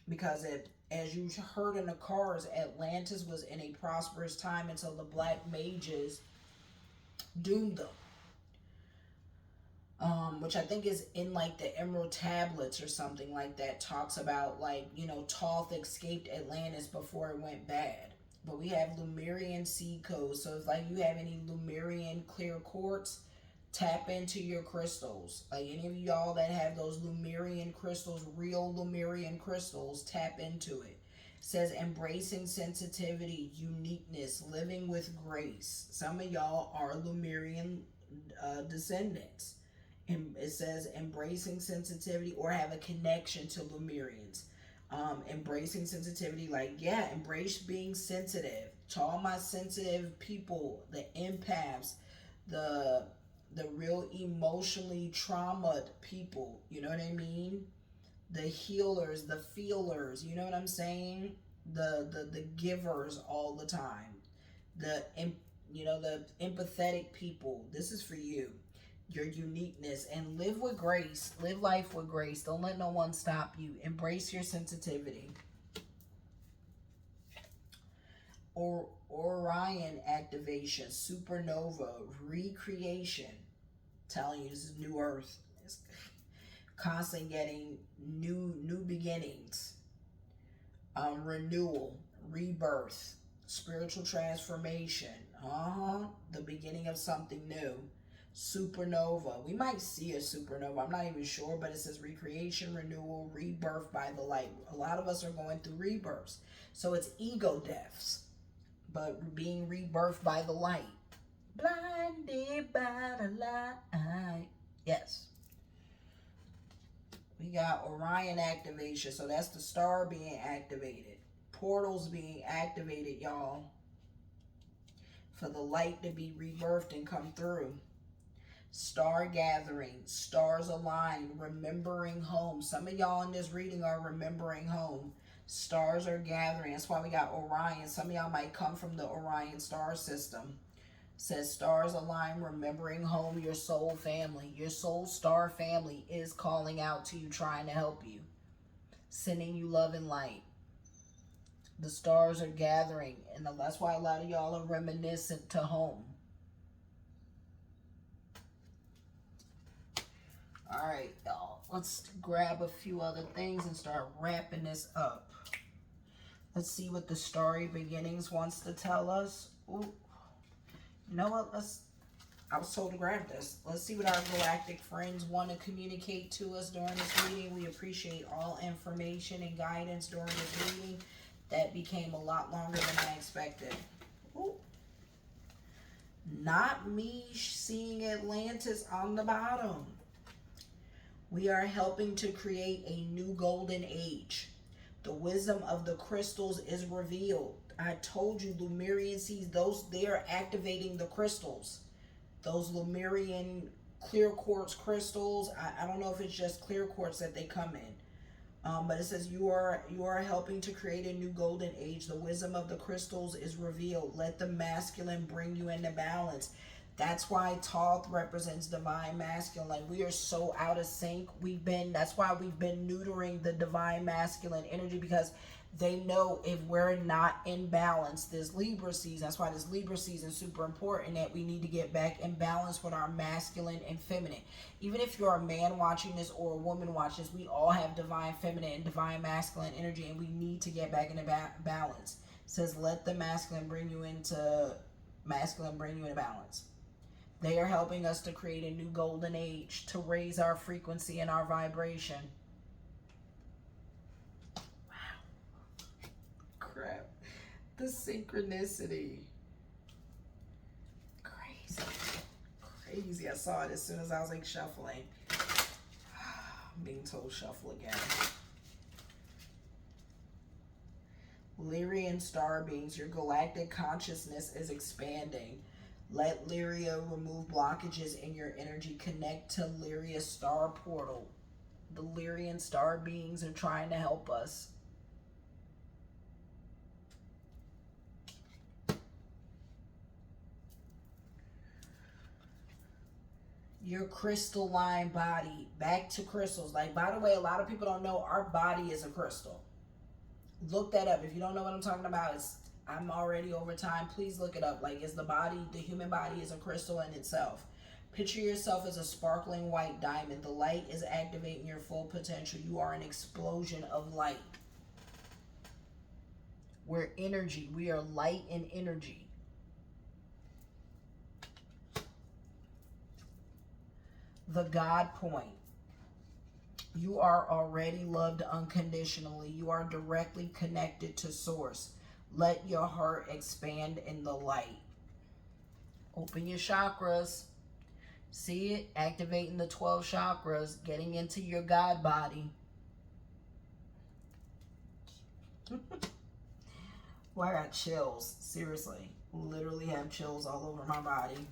Speaker 1: Because as you heard in the cards, Atlantis was in a prosperous time until the black mages doomed them. Which I think is in like the Emerald Tablets or something like that. Talks about like, Thoth escaped Atlantis before it went bad. But we have Lemurian seed codes. So if like you have any Lemurian clear quartz, tap into your crystals. Like any of y'all that have those Lemurian crystals, real Lemurian crystals, tap into it. It says embracing sensitivity, uniqueness, living with grace. Some of y'all are Lemurian descendants. And it says embracing sensitivity or have a connection to Lemurians. Embracing sensitivity, like, yeah, embrace being sensitive. To all my sensitive people, the empaths, the real emotionally traumatized people, you know what I mean? The healers, the feelers, you know what I'm saying? The givers all the time. The empathetic people. This is for you. your uniqueness, and live with grace. Live life with grace. Don't let no one stop you. Embrace your sensitivity. Or Orion activation, supernova, recreation. Telling you this is new earth. It's constantly getting new beginnings. Renewal, rebirth, spiritual transformation. The beginning of something new. Supernova. We might see a supernova. I'm not even sure, but it says recreation, renewal, rebirth by the light. A lot of us are going through rebirths. So it's ego deaths, but being rebirthed by the light. Blinded by the light. Yes. We got Orion activation. So that's the star being activated. Portals being activated, y'all. For the light to be rebirthed and come through. Star gathering. Stars aligned. Remembering home. Some of y'all in this reading are remembering home. Stars are gathering. That's why we got Orion. Some of y'all might come from the Orion star system. Says stars align, remembering home, your soul family. Your soul star family is calling out to you, trying to help you, sending you love and light. The stars are gathering, and that's why a lot of y'all are reminiscent to home. All right, y'all. Let's grab a few other things and start wrapping this up. Let's see what the starry beginnings wants to tell us. Ooh. You know what? I was told to grab this. Let's see what our galactic friends want to communicate to us during this reading. We appreciate all information and guidance during this reading. That became a lot longer than I expected. Ooh. Not me seeing Atlantis on the bottom. We are helping to create a new golden age. The wisdom of the crystals is revealed. I told you, Lemurian seeds, they are activating the crystals. Those Lemurian clear quartz crystals. I don't know if it's just clear quartz that they come in. But it says you are helping to create a new golden age. The wisdom of the crystals is revealed. Let the masculine bring you into balance. That's why Thoth represents divine masculine. Like, we are so out of sync. That's why we've been neutering the divine masculine energy, because they know if we're not in balance, this Libra season, that's why this Libra season is super important, that we need to get back in balance with our masculine and feminine. Even if you're a man watching this or a woman watching this, we all have divine feminine and divine masculine energy, and we need to get back into balance. It says, let the masculine bring you into balance. They are helping us to create a new golden age, to raise our frequency and our vibration. Crap. The synchronicity. Crazy. I saw it as soon as I was like shuffling. I'm being told shuffle again. Lyrian star beings, your galactic consciousness is expanding. Let Lyria remove blockages in your energy. Connect to Lyria's star portal. The Lyrian star beings are trying to help us. Your crystalline body. Back to crystals. Like, by the way, a lot of people don't know our body is a crystal. Look that up. If you don't know what I'm talking about, I'm already over time. Please look it up. Like, the human body is a crystal in itself. Picture yourself as a sparkling white diamond. The light is activating your full potential. You are an explosion of light. We're energy. We are light and energy. The God point. You are already loved unconditionally. You are directly connected to Source. Let your heart expand in the light. Open your chakras. See it? Activating the 12 chakras. Getting into your God body. Well, I got chills. Seriously. Literally have chills all over my body.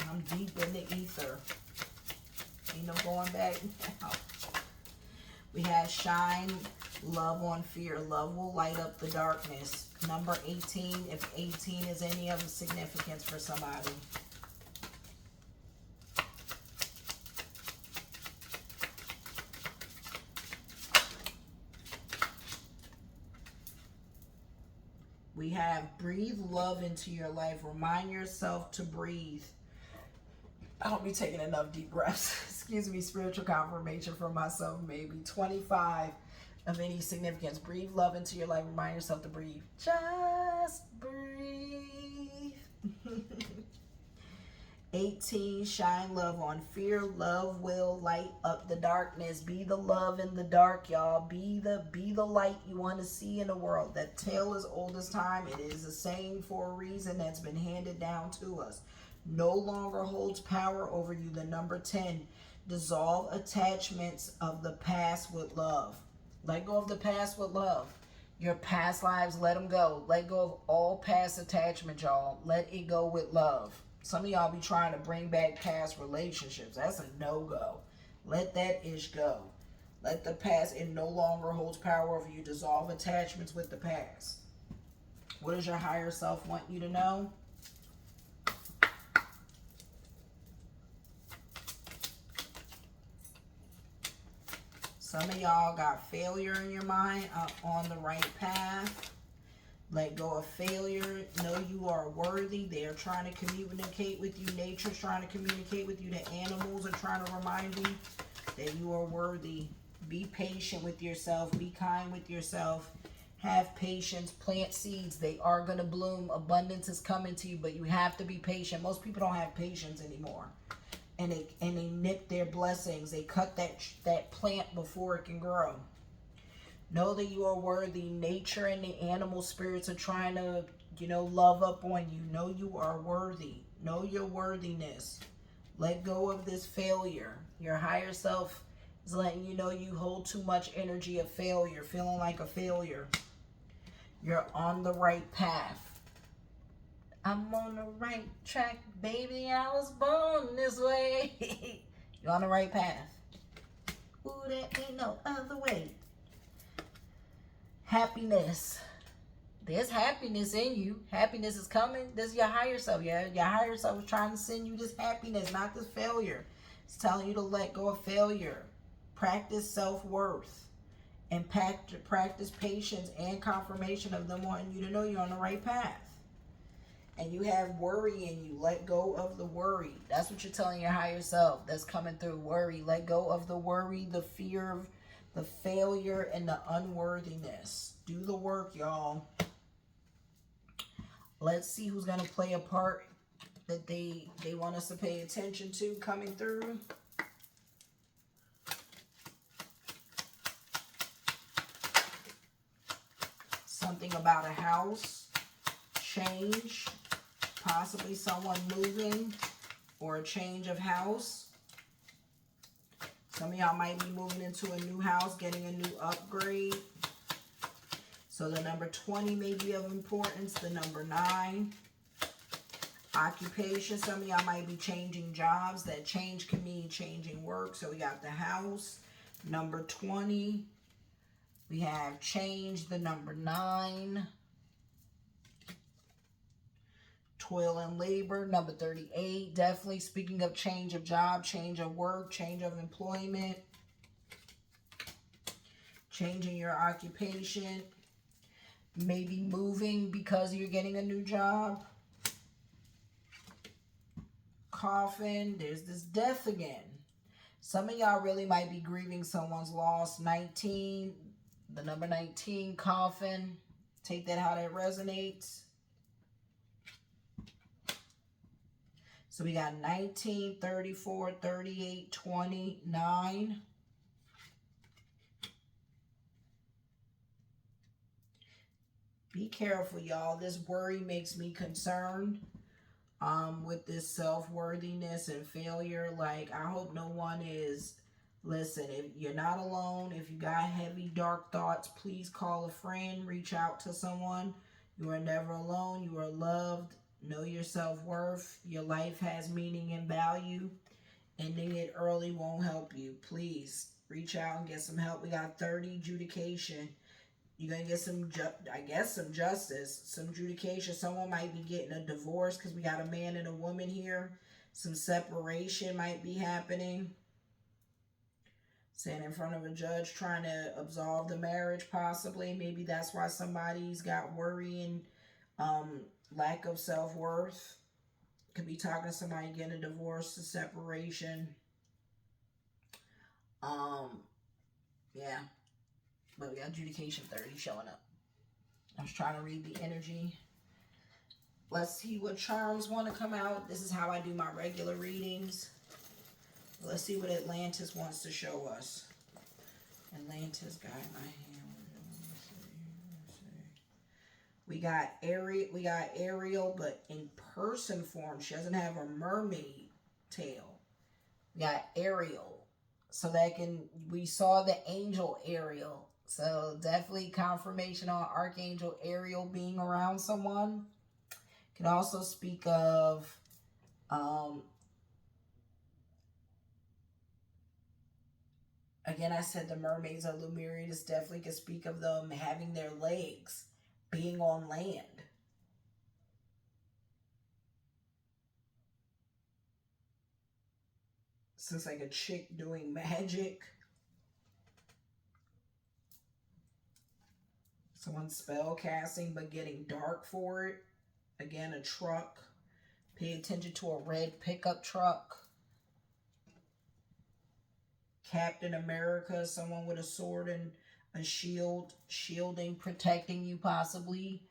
Speaker 1: I'm deep in the ether. Ain't no going back now. We have shine. Love on fear. Love will light up the darkness. Number 18, if 18 is any of significance for somebody. We have breathe love into your life. Remind yourself to breathe. I don't be taking enough deep breaths. Excuse me, spiritual confirmation for myself, maybe. 25 of any significance. Breathe love into your life. Remind yourself to breathe. Just breathe. 18, shine love on fear. Love will light up the darkness. Be the love in the dark, y'all. Be the light you want to see in the world. That tale is old as time. It is a saying for a reason that's been handed down to us. No longer holds power over you. The number 10, dissolve attachments of the past with love. Let go of the past with love. Your past lives, let them go. Let go of all past attachments, y'all. Let it go with love. Some of y'all be trying to bring back past relationships. That's a no-go. Let that ish go. Let the past, it no longer holds power over you. Dissolve attachments with the past. What does your higher self want you to know? Some of y'all got failure in your mind, on the right path. Let go of failure. Know you are worthy. They are trying to communicate with you. Nature's trying to communicate with you. The animals are trying to remind you that you are worthy. Be patient with yourself. Be kind with yourself. Have patience. Plant seeds. They are going to bloom. Abundance is coming to you, but you have to be patient. Most people don't have patience anymore. And they nip their blessings. They cut that plant before it can grow. Know that you are worthy. Nature and the animal spirits are trying to, love up on you. Know you are worthy. Know your worthiness. Let go of this failure. Your higher self is letting you know you hold too much energy of failure, feeling like a failure. You're on the right path. I'm on the right track, baby. I was born this way. You're on the right path. Ooh, there ain't no other way. Happiness. There's happiness in you. Happiness is coming. This is your higher self. Yeah, your higher self is trying to send you this happiness, not this failure. It's telling you to let go of failure. Practice self-worth. And practice patience and confirmation of them wanting you to know you're on the right path. And you have worry in you. Let go of the worry. That's what you're telling your higher self. That's coming through. Worry. Let go of the worry, the fear of the failure, and the unworthiness. Do the work, y'all. Let's see who's going to play a part that they want us to pay attention to coming through. Something about a house. Change. Possibly someone moving or a change of house. Some of y'all might be moving into a new house, getting a new upgrade. So the number 20 may be of importance. The number 9. Occupation. Some of y'all might be changing jobs. That change can mean changing work. So we got the house. Number 20. We have change. The number 9. Toil and labor. Number 38. Definitely speaking of change of job, change of work, change of employment. Changing your occupation. Maybe moving because you're getting a new job. Coffin. There's this death again. Some of y'all really might be grieving someone's loss. 19. The number 19. Coffin. Take that how that resonates. So we got 19, 34, 38, 29. Be careful, y'all. This worry makes me concerned with this self-worthiness and failure. Like, I hope no one is... Listen, if you're not alone, if you got heavy, dark thoughts, please call a friend. Reach out to someone. You are never alone. You are loved. Know your self-worth. Your life has meaning and value. Ending it early won't help you. Please Reach out and get some help. We got 30, adjudication. You're going to get some, I guess, some justice, some adjudication. Someone might be getting a divorce because we got a man and a woman here. Some separation might be happening. Sitting in front of a judge trying to absolve the marriage, possibly. Maybe that's why somebody's got worry and lack of self-worth. Could be talking to somebody getting a divorce, a separation. Yeah. But we got adjudication 30 showing up. I was trying to read the energy. Let's see what charms want to come out. This is how I do my regular readings. Let's see what Atlantis wants to show us. Atlantis, guide my hand. We got Ariel, but in person form. She doesn't have a mermaid tail. We got Ariel. So we saw the angel Ariel. So definitely confirmation on Archangel Ariel being around someone. Can also speak of again, I said the mermaids of Lemuria. This definitely could speak of them having their legs, being on land. So it's like a chick doing magic. Someone spell casting but getting dark for it. Again, a truck. Pay attention to a red pickup truck. Captain America, someone with a sword and a shield, shielding, protecting you possibly.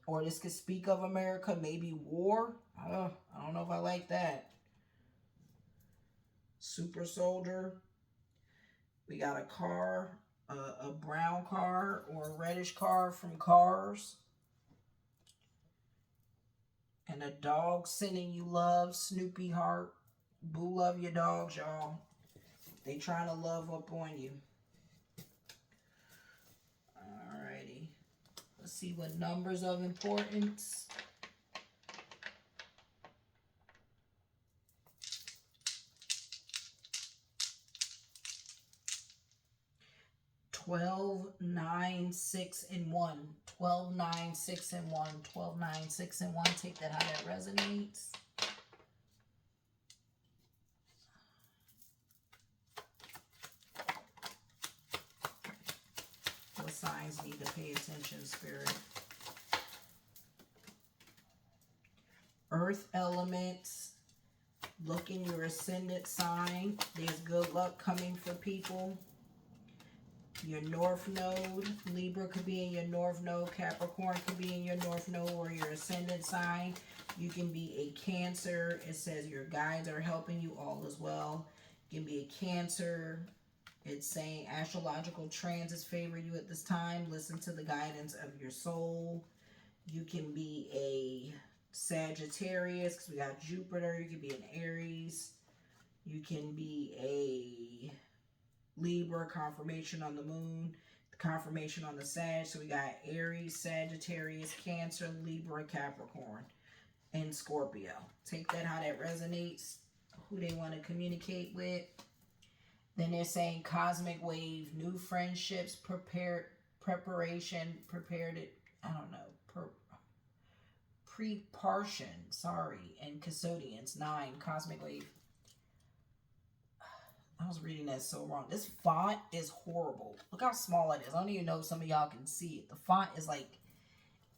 Speaker 1: Or this could speak of America, maybe war. I don't know if I like that. Super soldier. We got a car, a brown car or a reddish car from Cars. And a dog sending you love, Snoopy heart. Boo love your dogs, y'all. They trying to love up on you. Alrighty. Let's see what numbers of importance. 12, 9, 6, and 1. 12, 9, 6, and 1. 12, 9, 6, and 1. Take that how that resonates. What signs need to pay attention, Spirit? Earth elements. Look in your ascendant sign. There's good luck coming for people. Your North Node, Libra could be in your North Node, Capricorn could be in your North Node or your Ascendant sign. You can be a Cancer. It says your guides are helping you, all as well. You can be a Cancer. It's saying astrological transits favor you at this time. Listen to the guidance of your soul. You can be a Sagittarius because we got Jupiter. You can be an Aries. You can be a Libra, confirmation on the moon, confirmation on the Sag. So we got Aries, Sagittarius, Cancer, Libra, Capricorn, and Scorpio. Take that how that resonates, who they want to communicate with. Then they're saying cosmic wave, new friendships, preparation, prepared it, I don't know, preparation, sorry, and custodians, 9, cosmic wave. I was reading that so wrong. This font is horrible. Look how small it is. I don't even know if some of y'all can see it. The font is like,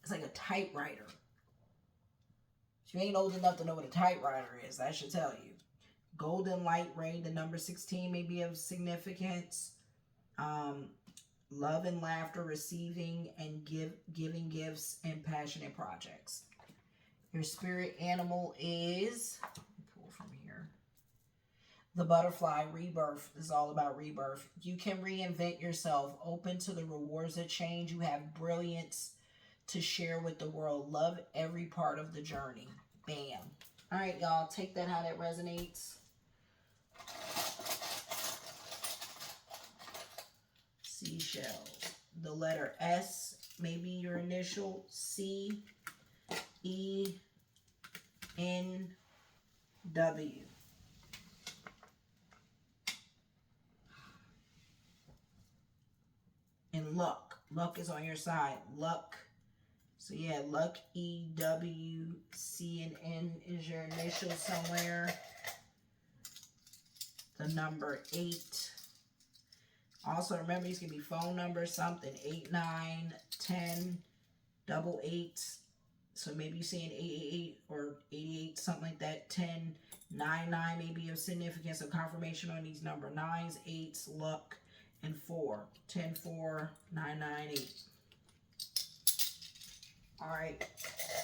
Speaker 1: it's like a typewriter. If you ain't old enough to know what a typewriter is, that should tell you. Golden light ray, the number 16 may be of significance. Love and laughter, receiving and giving gifts and passionate projects. Your spirit animal is, pull from here. The butterfly, rebirth. This is all about rebirth. You can reinvent yourself. Open to the rewards of change. You have brilliance to share with the world. Love every part of the journey. Bam. All right, y'all. Take that how that resonates. Seashells. The letter S, maybe your initial. C, E, N, W. Luck is on your side. Luck. So yeah, luck, E-W, C and N is your initial somewhere. The number 8. Also remember these can be phone numbers, something. 8, 9, 10, double 8. So maybe you're saying 888 or 88, something like that. 10, 9, 9 may be of significance of confirmation on these number 9s, 8s, luck, and 4. 10, 4, 9, 9, 8. Alright.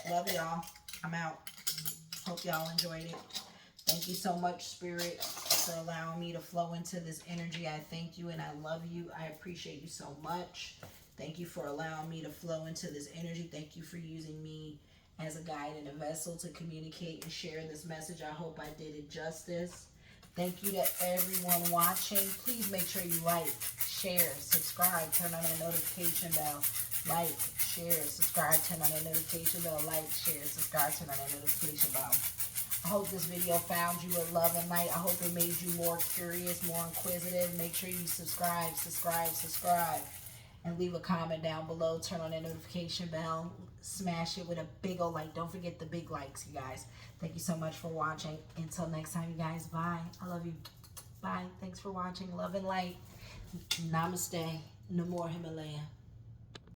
Speaker 1: Love y'all. I'm out. Hope y'all enjoyed it. Thank you so much, Spirit, for allowing me to flow into this energy. I thank you and I love you. I appreciate you so much. Thank you for allowing me to flow into this energy. Thank you for using me as a guide and a vessel to communicate and share this message. I hope I did it justice. Thank you to everyone watching. Please make sure you like, share, subscribe, turn on that notification bell. Like, share, subscribe, turn on that notification bell. Like, share, subscribe, turn on that notification bell. I hope this video found you with love and light. I hope it made you more curious, more inquisitive. Make sure you subscribe, and leave a comment down below. Turn on that notification bell. Smash it with a big old like. Don't forget the big likes, you guys. Thank you so much for watching. Until next time, you guys. Bye. I love you. Bye. Thanks for watching. Love and light. Namaste. No more Himalaya.